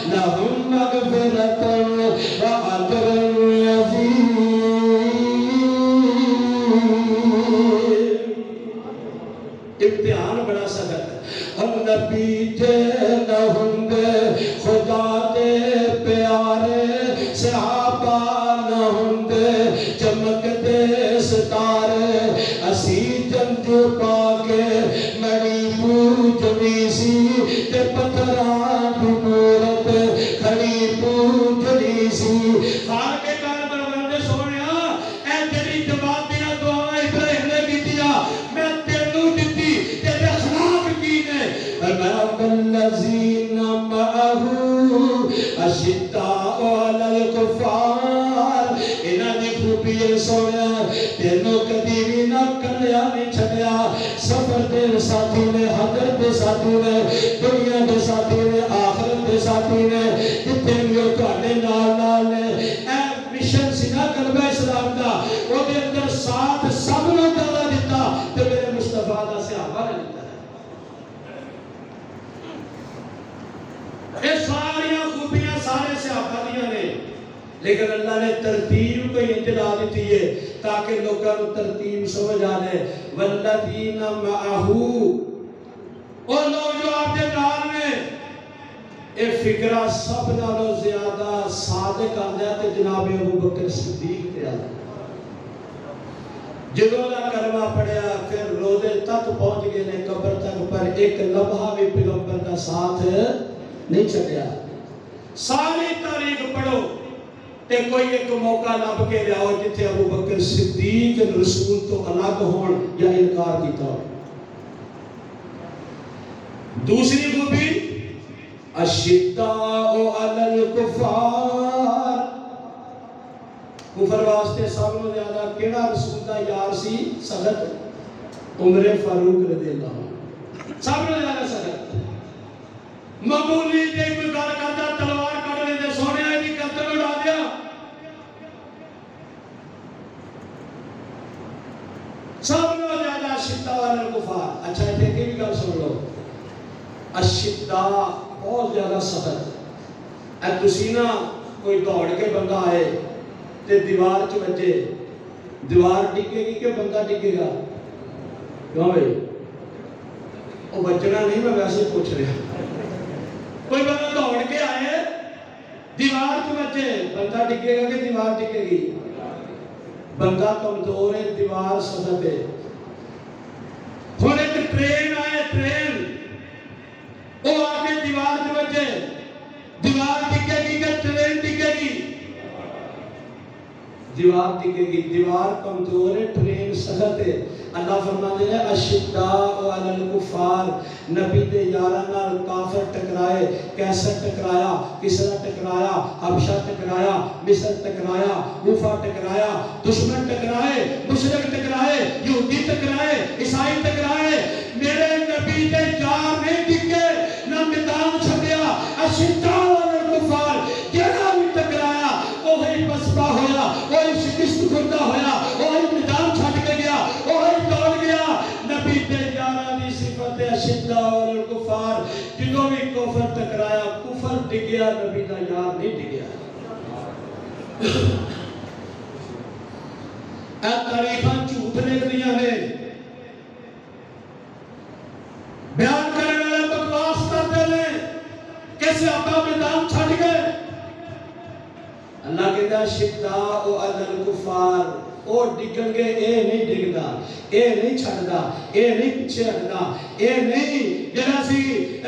لہم مغفرۃ واجر عظیم امتحان بڑا سخت ہے ہم نبی تھے نہ ہوں گے خدا دے پیارے صحابہ نہ ہوں گے چمکتے ستارے اسی جنت پا کے مڑی پوجنی سی تے پتھراں دی مورت کھڑی پوجنی سی خار کے کار بروندے سونیا اے تیری جواب دیا دعا ابراہیم نے کیتیا میں تینوں دتی تیرے اخلاق کی نے فرمایا الذین معه اشداء علی الکفار انہاں دی خوبی سونیا تینوں کدی بھی نہ کلیا نہیں چھڈیا سفر دے ساتھی نے حضر دے ساتھی نے دنیا دے ساتھی نے آخرت دے ساتھی نے جتنے بھی وہ تواڈے نال نے اے مشن سی نا کلمہ اسلام دا او دے اندر ساتھ سب نوں زیادہ دتا تے میرے مصطفیٰ دا صحابہ نے دتا یہ ساری خوبیاں سارے صحابہ دیاں نے لیکن اللہ نے ترتیب کو انتلا دیتی ہے تاکہ لوگوں کو ترتیب سمجھ آنے والذین معہو اور لوگ جو آپ کے نال میں اے فکرہ سب نالوں زیادہ صادق آ جاتے جناب ابو بکر صدیق تے آ جدوں دا کلمہ پڑھیا پھر روزے تک پہنچ گئے نے قبر تک پر ایک لمحہ بھی پیغمبر کا ساتھ نہیں چھڈیا ساری تاریخ پڑھو تے کوئی ایک موقع لب کے لیاؤ جتھے ابو بکر صدیق رسول تو الگ ہون یا انکار کیتا ہو دوسری خوبی اشداء علی الکفار کفر واسطے سب کو زیادہ کیڑا رسول دا یار سی سخت عمر فاروق رضی اللہ عنہ سب کو زیادہ سخت معمولی جے کوئی گل کردا تلوار کڈ لیندے سونے دی قتل اڑا دیا سب کو زیادہ اشداء علی الکفار اچھا اتنے کی بھی گل سن لو اشداء بہت زیادہ سخت اے تسی نا کوئی دوڑ کے بندہ آئے تے دیوار چ بچے دیوار ڈگے گی کہ بندہ ڈگے گا کیوں بھائی وہ بچنا نہیں میں ویسے پوچھ رہا کوئی بندہ دوڑ کے آئے دیوار چ بچے بندہ ڈگے گا کہ دیوار ڈگے گی بندہ کمزور ہے دیوار سخت ہے ہن ایک ٹرین آئے ٹرین وہ آ کے دیوار چ بچے دیوار ڈگے گی کہ ٹرین ڈگے گی دیوار ڈگے گی دیوار کمزور ہے ٹرین سخت ہے اللہ فرماتے ہیں اشداء علی الکفار نبی دے یاراں نال کافر ٹکرائے کیسر ٹکرایا کسرا ٹکرایا حبشہ ٹکرایا مصر ٹکرایا کوفہ ٹکرایا دشمن ٹکرائے مشرک ٹکرائے یہودی ٹکرائے عیسائی ٹکرائے میرے نبی دے یار نہیں ڈگے نہ میدان چھڈیا اشداء علی الکفار جڑا بھی ٹکرایا وہی پسپا ہویا وہی شکست خوردہ ہویا وہی میدان چھڈ کے گیا وہی دوڑ گیا نبی دے یاراں دی صفت اشداء علی الکفار جدوں بھی کفر ٹکرایا کفر ڈگیا نبی دا یار نہیں ڈگیا اے تاریخاں جھوٹ لکھدیاں نے بیان کرنے والے بکواس کرتے ہیں کہ صحابہ میدان چھڈ گئے اللہ کہتا ہے اشداء علی الکفار او ڈگن گے اے نہیں ڈگدا اے نہیں چھڑدا اے نہیں پیچھے ہٹدا اے نہیں جڑا سی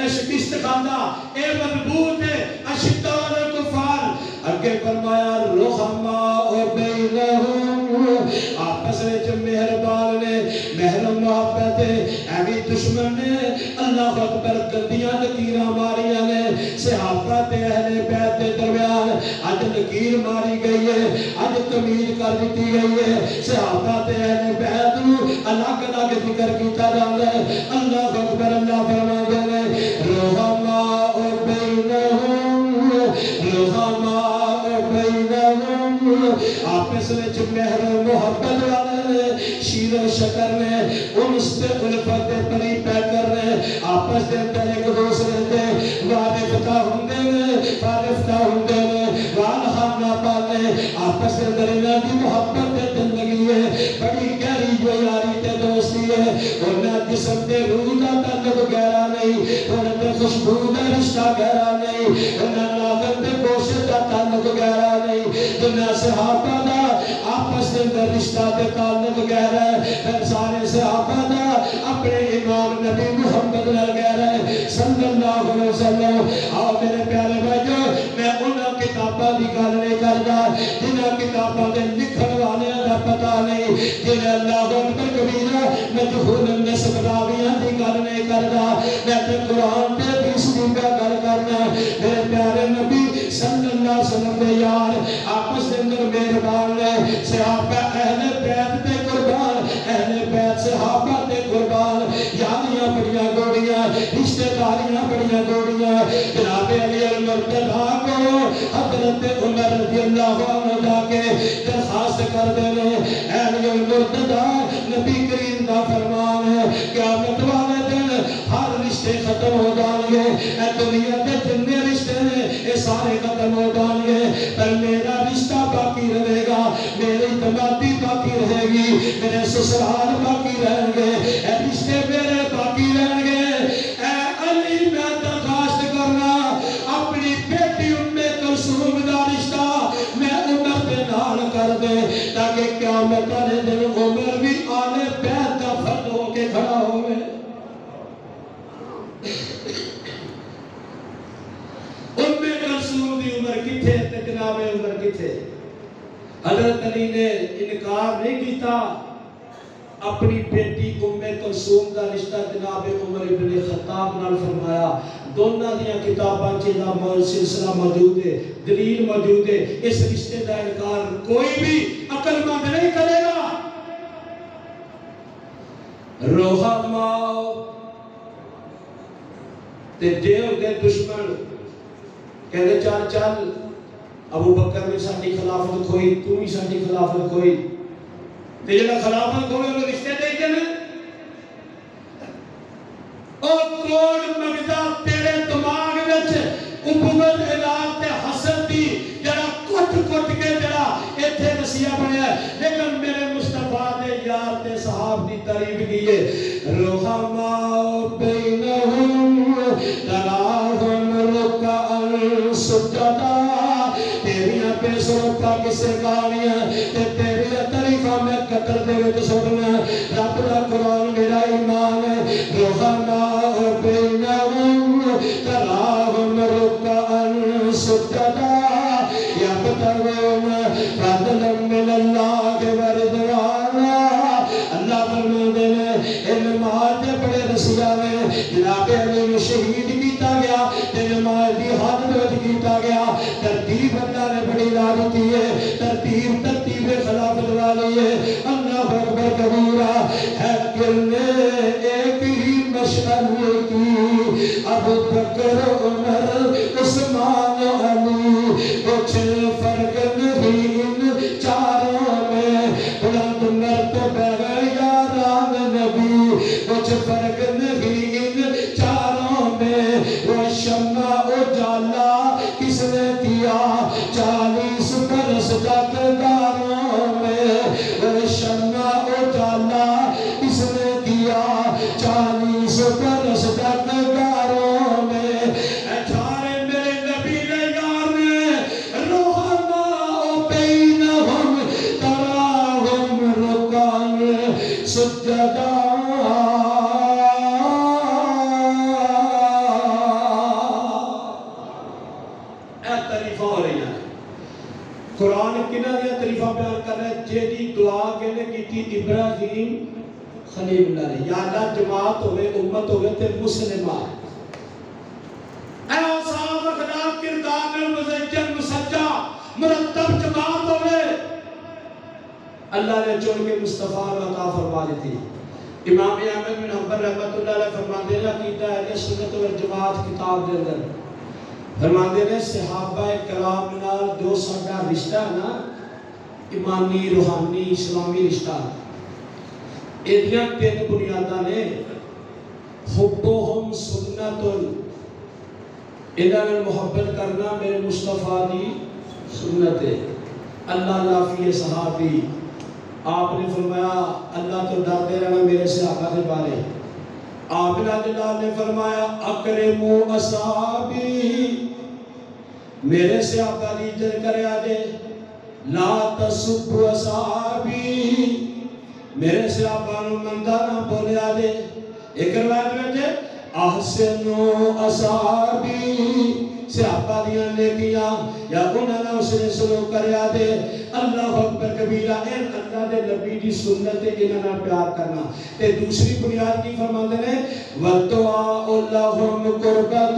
شکست کھاندا اے مضبوط ہے اشداء علی الکفار اگے فرمایا رحماء بینہم آپس وچ مہربان نے محرم محبت ایویں دشمن نے اللہ اکبر گندیاں لکیراں ماریاں نے صحابہ تے اہل بیت دے درمیان اج لکیر ماری گئی ہے اج تمیز کر دتی گئی ہے صحابہ تے اہل بیت نو الگ الگ ذکر کیتا جاندا ہے اللہ اکبر اللہ فرماتے ہیں رحماء بینہم رحماء بینہم آپس وچ مہر محبت والے شیر و شکر نے انس تے الفت پری پہ کر رہے آپس دے اندر ایک دوسرے تے وارفتہ ہوندے نے فارفتہ ہوندے نے والخانہ پالے آپس دے اندر انہاں دی محبت تے زندگی ہے بڑی گہری جو یاری تے دوستی ہے انہاں جسم تے روح دا تعلق گہرا نہیں انہاں تے خوشبو دا رشتہ گہرا نہیں انہاں ناظر تے گوشت دا تعلق گہرا نہیں دنیا صحابہ دا آپس دے اندر رشتہ تے تعلق گہرا ہے پھر سارے صحابہ دا اپنے امام نبی محمد نال گہرا ہے صلی اللہ علیہ وسلم آؤ میرے پیارے بھائیو میں انہاں کتاباں دی گل نہیں کردا جنہاں کتاباں دے لکھن والے دا پتہ نہیں جنہیں اللہ اکبر کبیرہ مجہول النسب راویاں دی گل نہیں کردا میں تے قرآن تے حدیث دی گل کرنا میرے پیارے نبی صلی اللہ علیہ وسلم دے یار آپس دے اندر مہربان نے صحابہ اہل بیت تے قربان اہل بیت صحابہ تے قربان یاریاں بڑیاں گوڑیاں رشتہ داریاں بڑیاں گوڑیاں جناب علی المرتضیٰ کو حضرت عمر رضی اللہ عنہ جا کے درخواست کر دینے اے علی المرتضیٰ نبی کریم دا فرمان ہے قیامت والے دن ہر رشتے ختم ہو جائیں گے اے دنیا کے جتنے رشتے ہیں یہ سارے ختم ہو جائیں گے پر میرا رشتہ باقی رہے گا میری دماغی باقی رہے گی میرے سسرال باقی رہیں گے اے رشتے میرے باقی رہیں گے اے علی میں درخواست کرنا اپنی بیٹی ام کلثوم دا رشتہ میں عمر دے نال کر دے تاکہ قیامت والے دن عمر بھی آل بیت کا فرد ہو کے کھڑا ہوئے ام کلثوم دی عمر کتھے تے جناب عمر کتھے حضرت علی نے انکار نہیں کیتا اپنی بیٹی ام کلثوم دا رشتہ جناب عمر ابن خطاب نال فرمایا دونوں دیا کتاباں چیزا سلسلہ موجود ہے، دلیل موجود ہے، اس رشتے کا انکار کوئی بھی عقل مند نہیں کرے گا۔ روحما تے جے ہوتے دشمن کہتے چل چل ابو بکر نے ساری خلافت کھوئی، تو بھی ساری خلافت کھوئی، تے جڑا خلافت کھوئی انہوں رشتے دے کے نا او کوڑ مگدہ تیرے دماغ وچ اپوت علاق تے حسد دی جڑا کٹ کٹ کے جڑا ایتھے نسیہ بنے ہے، لیکن میرے مصطفیٰ نے یار تے صحاب دی تعریف کیے رحمہ بینہم تراہم رکعن سجدہ، تیریاں پہ سروپا کسے گاڑیاں تے تیریاں تعریفہ میں قتل دے وچ سوڑنا، رب دا قرآن میرا ایمان ہے، رحمہ بینہم تراہم رکعن سجدہ یبتغون فضلا من اللہ ورضوانا۔ اللہ فرماتے ہیں علمات بڑے رسیہ میں جناب علی شہید کیتا گیا، علمات دی حد وچ کیتا گیا، ترتیب اللہ نے بڑی راضی کی ہے، ترتیب خلافت والی ہے، اللہ اکبر کبیرہ ہے کہ نے ایک ہی مشعل کی ابو بکر عمر عثمان علی، کچھ فرق نہیں ان چاروں میں، بلند مرتبہ یاران نبی، کچھ فرق نہیں ان چاروں میں، وہ شمع اجالا کس نے کیا 40 برس جاگداروں میں، وہ شمع اجالا کس نے کیا 40 برس جاگداروں میں، اچھارے میرے نبی نے یار نے رحمہ بینہم تراہم رکعن سجدہ۔ قرآن کنہ دیا طریفہ بیان کر رہے ہیں، جیدی دعا کہنے کی تھی ابراہیم خلیل اللہ نے، یا اللہ جماعت ہوئے امت ہوئے تے مسلمان، اے صاحب اخلاق کردار میں مزجن مسجع مرتب جماعت ہوئے، اللہ نے چون کے مصطفیٰ عطا فرما دیتی۔ امام احمد بن حنبل رحمت اللہ علیہ فرماتے ہیں عقیدہ اہل سنت والجماعت کتاب دے اندر فرماتے ہیں صحابہ کرام نال جو ساڈا رشتہ نا ایمانی روحانی اسلامی رشتہ، ایدیاں 3 بنیاداں نے، حبہم سنت، انہاں نے محبت کرنا میرے مصطفیٰ دی سنت ہے، اللہ لافی صحابی، آپ نے فرمایا اللہ تو ڈرتے رہنا میرے صحابہ کے بارے، آپ نے فرمایا اکرمو اصحابی، میرے صحابہ دی عزت کرے آجے، لا تسب اصحابی، میرے صحابہ نو مندہ نہ بولے آجے، ایک روایت میں احسنو اصحابی، صحابہ دیاں نیکیاں یا انہاں نے اس نے سلوک کرے آجے، اللہ اکبر کبیرہ، این اللہ دے نبی دی سنت انہاں نے پیار کرنا۔ تے دوسری بنیاد کی فرماتے ہیں وَدُعَاءُ لَهُمْ قُرْبَةٌ،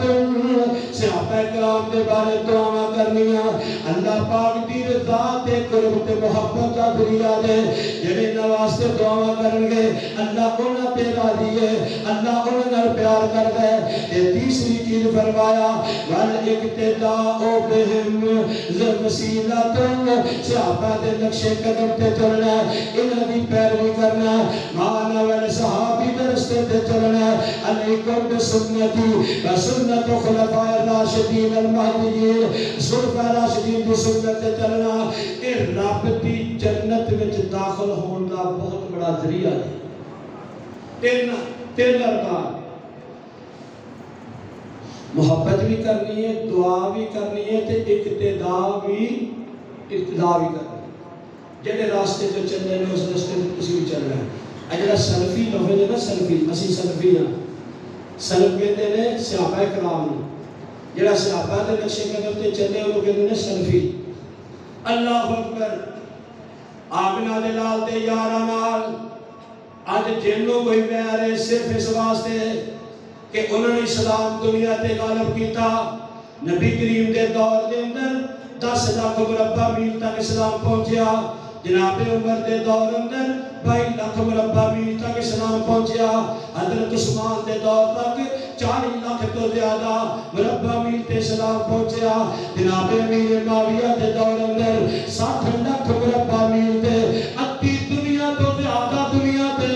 صحابہ کرام دے بارے دعا کرنیاں، اللہ پاک دی رضا تے قرب تے محبت کا ذریعہ دے، جنہیں نواستے دعا کرنگے اللہ انہاں تے راضی ہے، اللہ انہاں پیار کر دے۔ تے تیسری چیز فرمایا وَالْإِقْتِدَاءُ بِهِمْ وَسِيلَةٌ، صحابہ دے نقشے قدم تے چلنا، انہاں دی پیروی کرنا، مانا والے صحابی دے رستے تے چلنا، علیکم بسنتی وسنت خلفاء الراشدین المہدیین، خلفاء راشدین دی سنت تے چلنا، اے رب دی جنت وچ داخل ہون دا بہت بڑا ذریعہ ہے۔ تین ارکان، محبت بھی کرنی ہے، دعا بھی کرنی ہے، تے اقتداء بھی کرنی ہے۔ جنہیں راستے تو چلنے میں اس راستے تو کسی بھی چل رہا ہے۔ اجلا سلفی لفظ ہے نا، سلفی، اسی سلفی ہیں، سلف کہتے ہیں صحابہ کرام نے، جڑا صحابہ دے نقشے قدم تے چلے انہوں کہتے ہیں سلفی۔ اللہ اکبر، آمنہ دے لال دے یارہ نال آج جنوں کوئی پیارے صرف اس واسطے کہ انہوں نے اسلام دنیا تے غالب کیتا. نبی کریم دے دور دے اندر 10 لاکھ مربع میل تک اسلام پہنچیا. جناب عمر دے دور اندر 22 لاکھ مربع میل تک اسلام پہنچیا. حضرت عثمان دے دور تک 40 لاکھ تو زیادہ مربع میل تے اسلام پہنچیا. جناب امیر معاویہ دے دور اندر 60 لاکھ مربع میل تے ادھی دنیا تو زیادہ دنیا تے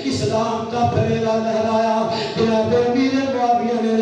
اسلام کا پھیلا لہرایا. جناب امیر معاویہ نے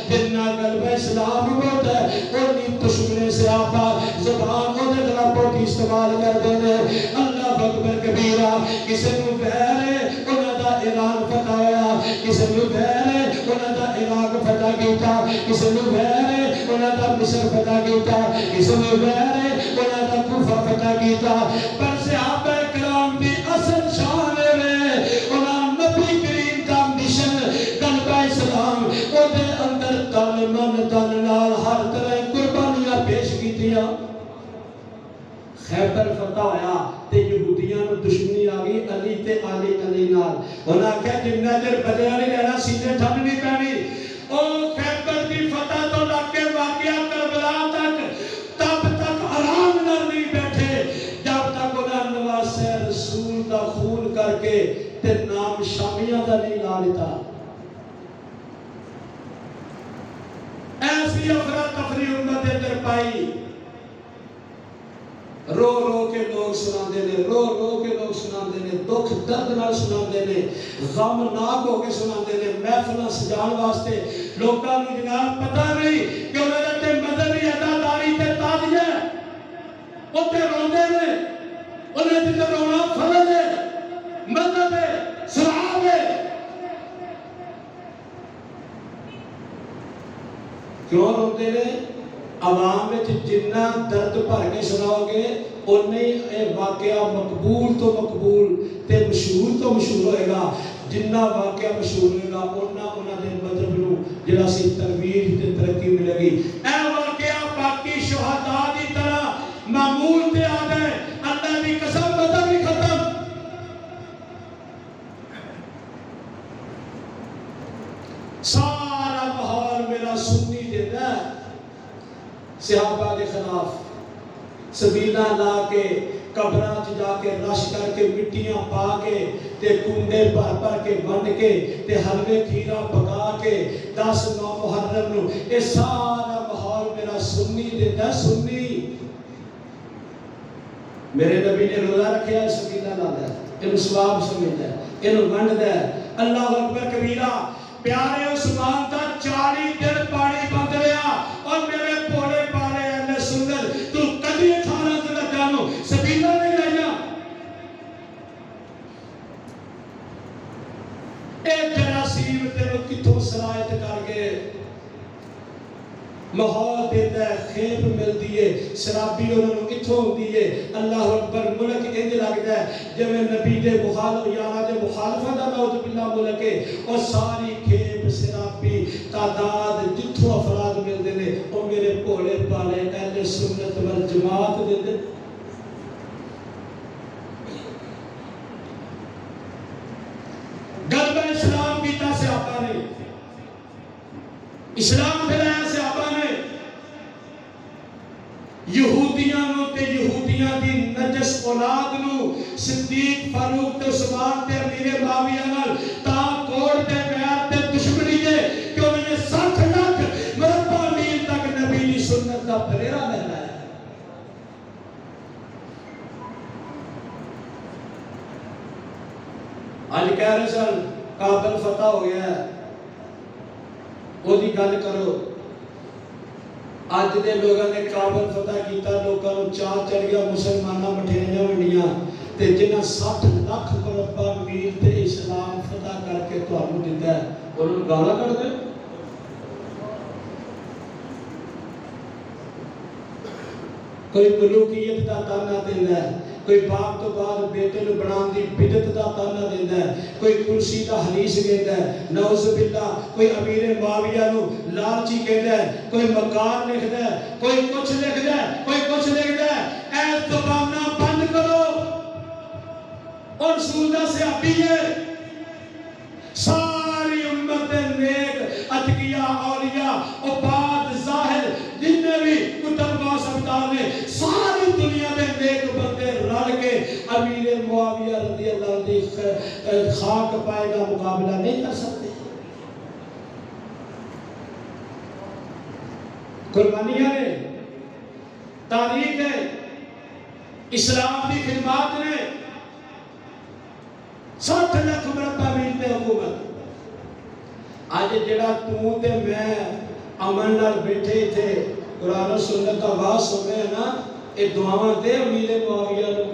جتنا غلبہ اسلام ہوتا ہے اونی دشمن سے آتا زبان اور لبوں کی استعمال کر دینے. اللہ اکبر کبیرہ. کسی نو ویر ہے انہاں دا ایران فتح ہویا, کسی نو ویر ہے انہاں دا عراق فتح کیتا, کسی نو ویر ہے انہاں دا مصر فتح کیتا, کسی نو ویر ہے انہاں دا کوفہ فتح کیتا. پر صحابہ کرام دی اصل شان ہے انہاں نبی کریم دا مشن غلبہ اسلام او دے اندر تن من دن نال ہر طرح قربانیاں پیش کیتیاں. خیبر فتح ہویا تے یہودیاں نو دشمنی آ گئی علی تے علی نال. انہاں کہا جنہ چر بدلہ نہیں لینا سینے ٹھنڈ نہیں پینی. او خیبر کی فتح تو لگ کے واقعہ کربلا تک تب تک آرام نہ نہیں بیٹھے جب تک انہاں نواسے رسول دا خون کر کے تے نام شامیہ دا نہیں لا لیتا. ایسی افراتفری امت اندر پائی. رو رو کے لوگ سنان دینے, رو رو کے لوگ سنان دینے, دکھ درد نال سنان دینے, غم ناک ہو کے سنان دینے, محفلہ سجان واسطے. لوگاں نو جناب پتہ نہیں کہ انہوں نے مذہبی عداداری تے تادیے وہ تے روندے نے, انہیں تے رونا فرض ہے, مذہب ہے, سراب ہے. کیوں روندے نے؟ عوام میں جنہ درد بھر کے سناؤ گے انہیں اے واقعہ مقبول تو مقبول تے مشہور تو مشہور ہوئے گا. جنہ واقعہ مشہور ہوئے گا انہاں دے مذہب نو جڑا سی ترویج تے ترقی ملے گی. اے واقعہ باقی شہداء دی طرح معمول تے آ گئے. اللہ دی قسم مذہب ہی ختم. سارا ماحول میرا سنی دیتا ہے صحابہ کے خلاف. سبیلہ لا کے قبران جا کے رش کر کے مٹیاں پا کے تے کنڈے پر کے بند کے تے حلوے کھیرا پکا کے 10 محرم نو اے سارا ماحول میرا سنی دیتا ہے. سنی میرے نبی نے روزہ رکھیا ہے, سبیلہ لا ہے, انہوں ثواب سمجھتا ہے, انہوں ونڈ ہے. اللہ اکبر کبیرہ. پیارے عثمان دا 40 دن پانی بند رہا اور میرے پوڑے پارے اہل سنت تو کدی 18 دن جانو سبیلہ نہیں رہیا. اے جراثیم تینوں کتوں سرایت کر کے ماحول دیتا ہے, خیب ملتی ہے, شرابی انہوں نے اتھوں ہوتی ہے. اللہ اکبر. ملک انج لگتا ہے جب نبی دے مخالف یارا دے مخالفہ دا نعوذ باللہ ملک ہے اور ساری خیب شرابی تعداد جتھوں افراد ملتے ہیں اور میرے پوڑے پالے اہل سنت والجماعت دیتے. غلبہ اسلام کیتا صحابہ نے, اسلام پھیلایا صحابہ نے. یہودیاں نو تے یہودیاں دی نجس اولاد نو صدیق فاروق تے عثمان تے امیر معاویہ نال تا کوڑ تے بیعت تے دشمنی ہے کہ انہوں نے 60 لاکھ مربع میل تک نبی دی سنت کا پھیرا لہرایا. آج کہہ رہے سن کابل فتح ہو گیا ہے, وہ دی گل کرو. آج دے لوگوں نے کابل فتح کیتا, لوگوں نے چار چڑھ گیا مسلمانہ مٹھیاں ونڈیاں تے جنہاں 60 لاکھ مربع میل تے اسلام فتح کر کے تانوں دیتا ہے انہوں نے گالا کر دے. کوئی ملوکیت دا تانا دینا ہے, کوئی باپ تو بعد بیٹے نو بنان دی بدعت دا تانا دینا ہے, کوئی کرسی دا حدیث کہتا ہے نعوذ باللہ, کوئی امیر معاویہ نو لالچی کہتا ہے, کوئی مکان لکھتا ہے, کوئی کچھ لکھتا ہے, کوئی کچھ لکھتا ہے. اے زبانہ بند کرو اور سودہ سے آتی ہے. ساری امت نیک خاک پائے کا مقابلہ نہیں کر سکتے. قربانیاں نے، تاریخ ہے، اسلام کی خدمات نے، 60 لاکھ مربع میل تے حکومت. آج جڑا تو تے میں امن نال بیٹھے تھے قرآن و سنت کا واس ہو گئے نا، یہ دعاواں دے امیر معاویہ نو،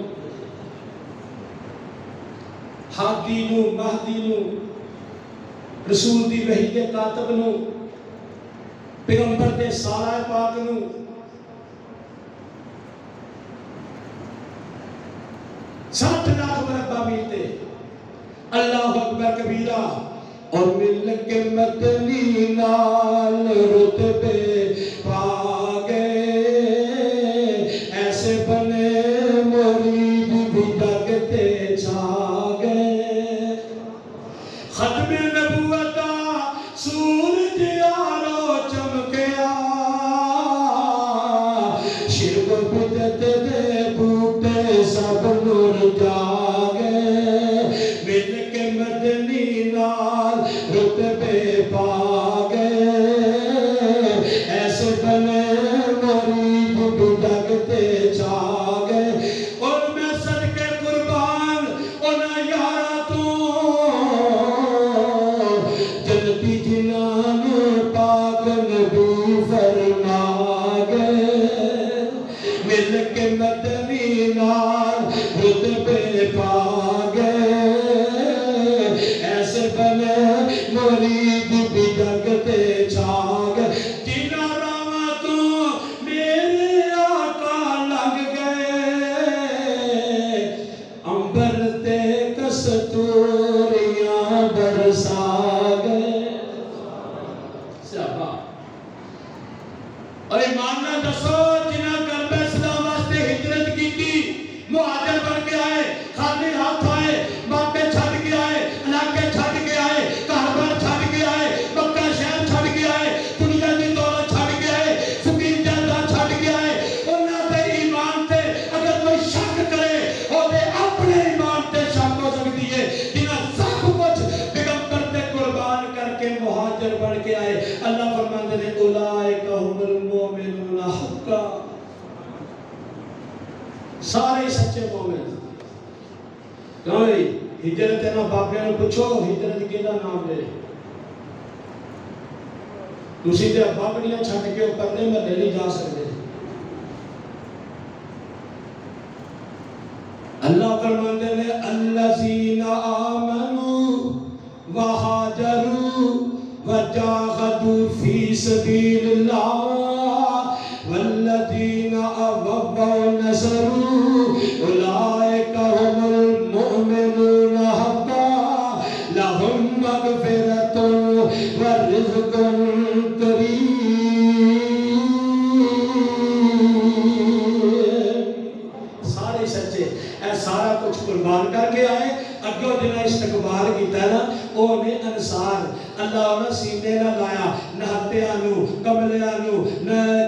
ہادی نو، مہدی نو، رسول دی وحی دے کاتب نو، پیغمبر دے سالہ پاک نو. سات لاکھ مربع میل تے. اللہ اکبر کبیرہ. اور مل کے مدنی نال رتبے پا گئے، ایسے بنے مرید بھی جگتے چھا گئے. ختم نبوت سورج یارو چمکیا، شرک بدعت دے بوٹے سب مرجھا گئے. مل کے مدنی نال رتبے پا گئے، ایسے بنے مرید بھی جگتے چھا گئے. اور میں صدقے قربان انہاں یارا تو، جنتی جنان پاک نبی فرما گئے. مل کے مدنی نال رتبے پا گئے، ایسے بنے مرید بھی جگتے چھا گئے. جنہاں راواں تو میرے آقا لنگ گئے، عنبر تے کستوریاں برسا گئے. صحابہ اور ایمان نہ دسو جنہاں کعبہ اسلام واسطے ہجرت کی تھی، مہاجر بن کے آئے، خالی ہاتھ آئے، باپے چھڑ کے آئے، علاقے چھڑ کے آئے، کاربار چھڑ کے آئے، مکہ شہر چھڑ کے آئے، دنیا دی دولت چھڑ کے آئے، فقیر جائیداد چھڑ کے آئے. انہاں دے ایمان تے اگر کوئی شک کرے او دے اپنے ایمان تے شک ہو سکتی ہے. جنہاں سب کچھ پیغمبر تے قربان کر کے مہاجر بن کے آئے. اللہ فرماتے ہیں اولئک هم المؤمنون حقا، سارے سچے مومن. کہاں ہے ہجرت ہے نا؟ باپیاں نے پوچھو ہجرت کیدا نام لے. تسی تے باپڑیاں چھڈ کے پرلے محلے نہیں جا سکتے. اللہ فرماتے ہیں الذین آمنوا وہاجروا وجاہدوا فی سبیل اللہ والذین آووا ونصروا اولئک هم المؤمنون حقا لهم مغفرۃ ورزق کریم. سارے سچے اے سارا کچھ قربان کر کے آئے. اگوں جنہاں استقبال کیتا ہے نا وہ نے انصار. اللہ انہاں سینے نہ لایا، نہتیاں نو، کملیاں نو،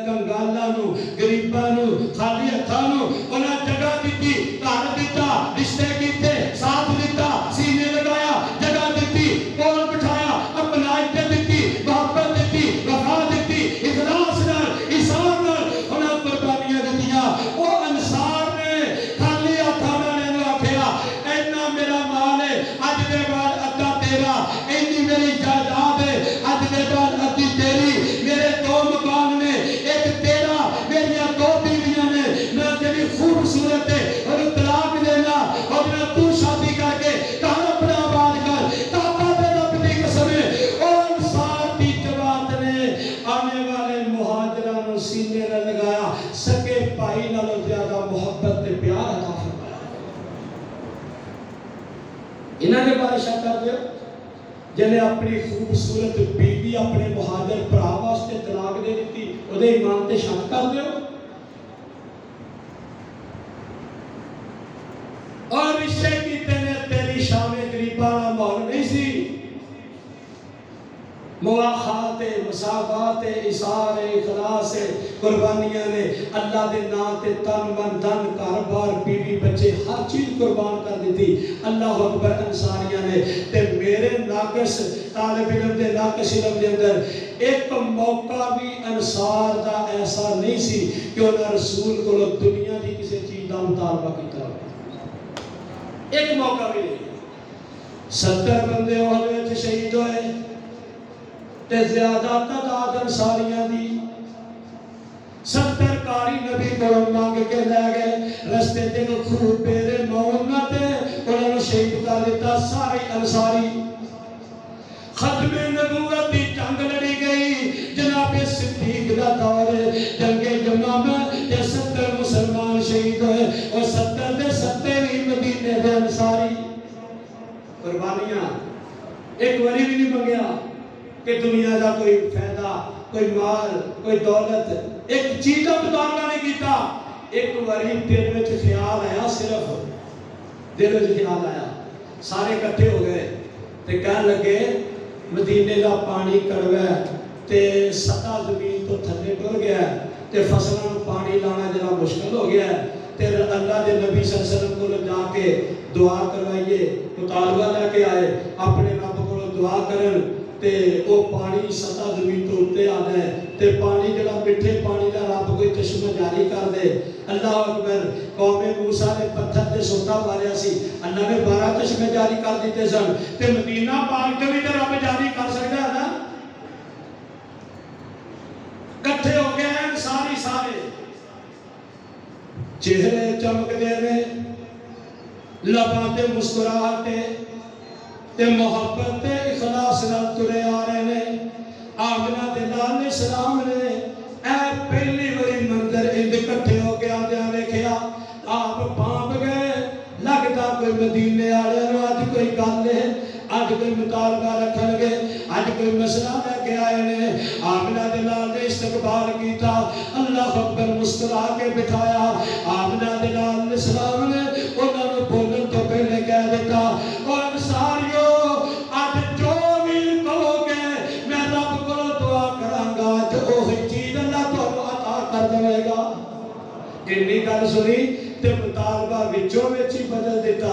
کنگالاں نو، غریباں نو، خالی ہتھاں نو انہاں جگہ دتی، گھر دتا، رشتے کیتے، ساتھ دتا، سینے لگایا، جگہ دتی، کول بٹھایا، اپنا عزت دتی، محبت دتی، وفا دتی، اخلاص نال، ایثار نال انہاں قربانیاں دتیاں. وہ انصار نے خالی ہتھاں نال آکھیا اینا میرا مال ہے، اج دے بعد ادھا تیرا، اینی میری جائیداد ہے، اج دے بعد ادھی تیری. میرے 2 مکان نے، ایک تیرا، میریاں 2 بیویاں نے. میں تیری خوبصورت ہے اور طلاق دینا اور تو شادی کر کے گھر اپنا آباد کر. کعبہ دے رب دی قسم ہے اور انصار دی جماعت نے آنے والے مہاجراں نو سینے نہ لگایا، سکے بھائی نالوں زیادہ محبت تے پیار عطا فرمایا. انہاں دے بارے شک کر دیو جنہیں اپنی خوبصورت بیوی اپنے مہاجر بھرا واسطے طلاق دے دیتی، او دے ایمان تے شک کر دیو. اور رشتے کیتے نے تیری شام غریبانہ ماحول نہیں سی. مواخات مساوات اثار اخلاص قربانیاں نے اللہ دے نام تے تن من دن گھر بار بیوی بچے ہر چیز قربان کر دیتی اللہ اکبر انصاریاں نے تے میرے ناقص طالب علم دے ناقص علم دے اندر ایک موقع بھی انصار دا ایسا نہیں سی کہ انہاں رسول کو دنیا دی کسی چیز دا مطالبہ کیتا ایک موقع بھی نہیں 70 بندے احد وچ شہید ہوئے تے زیادہ تعداد انصاریاں دی 70 کاری نبی کو مانگ کے لے گئے رستے تے خوب پیرے مونا تے انہوں نے شہید کر دیتا سارے انصاری ختم نبوت دی جنگ لڑی گئی جناب صدیق دا دور جنگ جمامہ تے 70 مسلمان شہید ہوئے اور 70 دے 70 ہی مدینے دے انصاری قربانیاں ایک وری بھی نہیں منگیا کہ دنیا دا کوئی فائدہ کوئی مال کوئی دولت ایک چیز کا مطالبہ نہیں کیتا ایک وری دل میں خیال آیا صرف دل میں خیال آیا سارے اکٹھے ہو گئے تے کہنے لگے مدینے دا پانی کڑوا ہے تے سطح زمین تو تھلے ٹر گیا ہے تے فصلوں میں پانی لانا جڑا مشکل ہو گیا ہے تے اللہ دے نبی صلی اللہ علیہ وسلم کو جا کے دعا کروائیے مطالبہ لے کے آئے اپنے رب کو دعا کرن تے وہ پانی سطح زمین تو اٹھتے آ جائے تے پانی جڑا مٹھے پانی دا رب کوئی چشمہ جاری کر دے اللہ اکبر قوم موسیٰ نے پتھر تے سوٹا ماریا سی اللہ نے 12 چشمے جاری کر دیتے سن تے مدینہ پاک تے بھی تے رب جاری کر سکتا ہے نا کٹھے ہو گئے ہیں سارے چہرے چمک دے میں لباں تے مسکراہٹ تے محبت تے اخلاص نال ترے آ رہے نے آمنہ دے لال السلام نے اے پہلی بڑی منظر اند کٹھے ہو کے آدھے ویکھیا آپ پانپ گئے لگتا کوئی مدینے والے نو اج کوئی گل ہے اج کوئی مطالبہ رکھن گے اج کوئی مسئلہ لے کے آئے نے آمنہ دے لال نے استقبال کیتا اللہ اکبر مسکرا کے بٹھایا آمنہ دے لال السلام نے انہوں نے بولن تو پہلے کہہ دیتا اور انصاریو اج جو بھی کہو گے میں رب کو دعا کراں گا جو وہی چیز اللہ تانوں عطا کر دے گا اتنی گل سنی تے مطالبہ وچوں وچ ہی بدل دیتا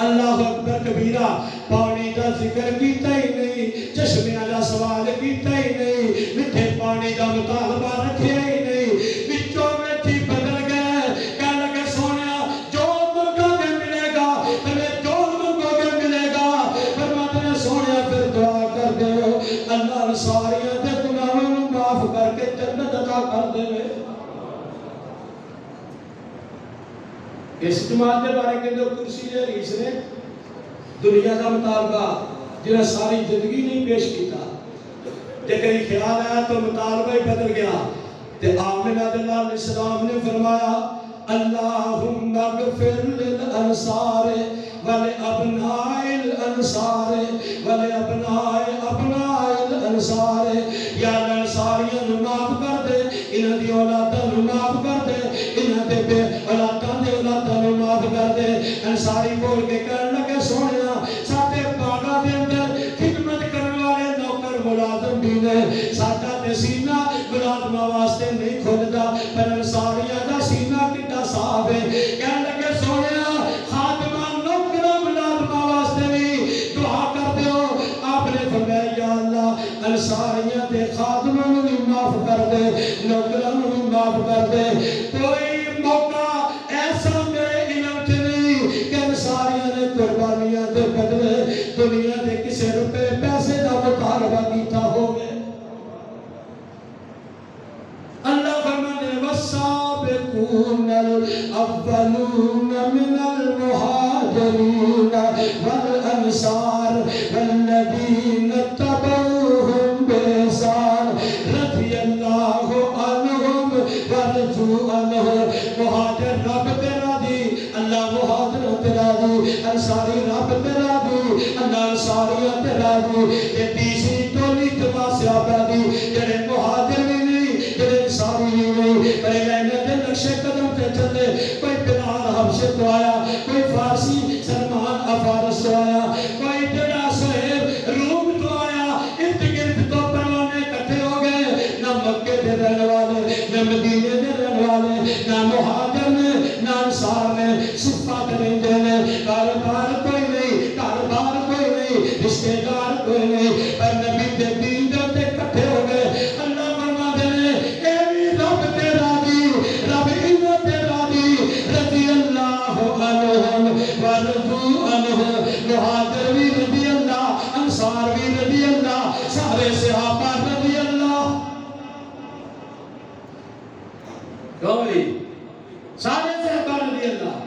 اللہ اکبر کبیرہ پانی دا ذکر کیتا ہی نہیں چشمیاں دا سوال کیتا ہی نہیں میٹھے پانی دا مطالبہ رکھیا ہی نہیں وچوں وچ ہی بدل گئے کہنے لگے سونیا جو منگو گے ملے گا تمہیں جو منگو گے ملے گا فرماتے ہیں سونیا پھر دعا کر دے اللہ ساریاں تے گناہوں نوں معاف کر کے جنت عطا کر دے اس جماعت کے بارے کے اندر کرسی دے رئیس نے دنیا کا مطالبہ جنہیں ساری زندگی نہیں پیش کیتا تے کہیں خیال آیا تو مطالبہ ہی بدل گیا تے آمنہ علیہ السلام نے فرمایا اللہم اغفر للانصار ولابناء الانصار ولابناء ابناء الانصار یا انصاریاں نو معاف کر دے انہاں دی اولاداں نو معاف کر دے انہاں دے بے اولاداں دے اولاداں نو معاف کر دے انصاری بول کے کہنے لگے سونیا ساڈے باغاں دے اندر خدمت کرنے والے نوکر ملازم بھی نے ساڈا تے سینہ ملازماں واسطے نہیں کھلدا پر انصاریاں دا سینہ کڈا صاف ہے کہنے لگے سونیا خادماں نوکراں ملازماں واسطے بھی دعا کر دیو آپ نے فرمایا یا اللہ انصاریاں دے خادماں نوں بھی معاف کر دے نوکراں نوں بھی معاف کر دے کوئی موقع ایسا میرے علم چ نہیں کہ انصاریاں نے قربانیاں دے بدلے دنیا دے کسے روپے پیسے دا مطالبہ کیتا ہوگے اللہ فرمانے والسابقون الاولون من المہاجرین والانصار والذین اتبعوهم بإحسان رضی اللہ عنہم ورضوا عنہ مہاجر رب تیرا دی اللہ مہاجر تیرا دی انصاری رب تیرا دی اللہ انصاریہ تیرا دی یہ تیسری ٹولی جماعت صحابہ دی جڑے مہاجر بھی نہیں جڑے انصاری بھی نہیں پر لینے دے نقشے قدم تے چلے کوئی بلال حبشے تو آیا کوئی فارسی سلمان افارس تو آیا کوئی جڑا سہیب روم تو آیا ارد گرد تو پر کاروبار کوئی نہیں، کاروبار کوئی نہیں، رشتے دار کوئی نہیں، پر نبی دے دین دے تے کٹھے ہو گئے۔ اللہ فرما دے اے بھی رب تے راضی، رب انہاں تے راضی، رضی اللہ عنہم ورضوا عنہ، مہاجر بھی رضی اللہ، انصار بھی رضی اللہ، سارے صحابہ رضی اللہ، کوئی سارے صحابہ رضی اللہ۔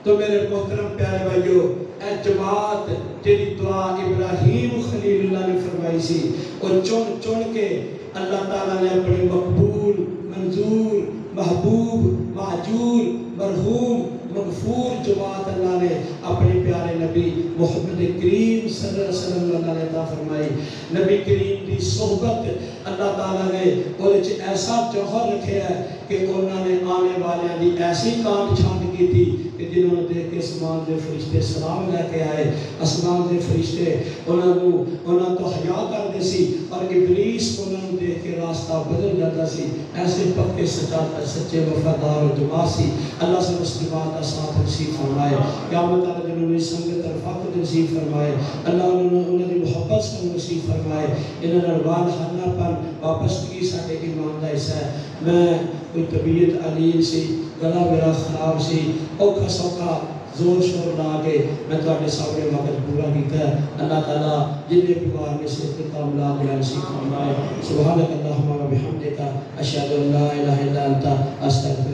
تو میرے محترم پیارے بھائیو، اے جماعت جیڑی دعا ابراہیم خلیل اللہ نے فرمائی سی، اور چن چن کے اللہ تعالیٰ نے اپنے مقبول، منظور، محبوب، معجور، مرحوم، مغفور جماعت اللہ نے اپنے پیارے نبی محمد کریم صلی اللہ علیہ وسلم اللہ نے عطا فرمائی۔ نبی کریم دی صحبت اللہ تعالیٰ نے اور ایسا جوہر رکھے ہے کہ انہوں نے آنے والے دی ایسی کام چھانٹ کی تھی کہ جنہوں نے دیکھ کے اسمان دے فرشتے سلام لے کے آئے، اسمان دے فرشتے انہوں تو حیا کر دے سی، اور ابلیس انہوں دیکھ کے راستہ بدل جاتا سی۔ ایسے پکے سچے وفادار و جماعت سی۔ اللہ سے مسلمات کا ساتھ نصیب فرمائے، قیامت تک جنہوں نے سنگت رفاقت نصیب فرمائے، اللہ انہوں نے محبت سے نصیب فرمائے، انہوں نے روان حرنا پر واپسگی ساٹے ایمان دا حصہ ہے۔ میں کوئی طبیعت علیم سی، گلا میرا خراب سی، اوکھا سوکھا زور شور لا کے میں تو اپنے سامنے وقت پورا کیتا ہے۔ اللہ تعالیٰ جنہیں بیمار میں سے اتقام لا کے نصیب فرمائے۔ سبحانک اللہم و بحمدک، اشہد ان لا الہ الا انت، استغفرک۔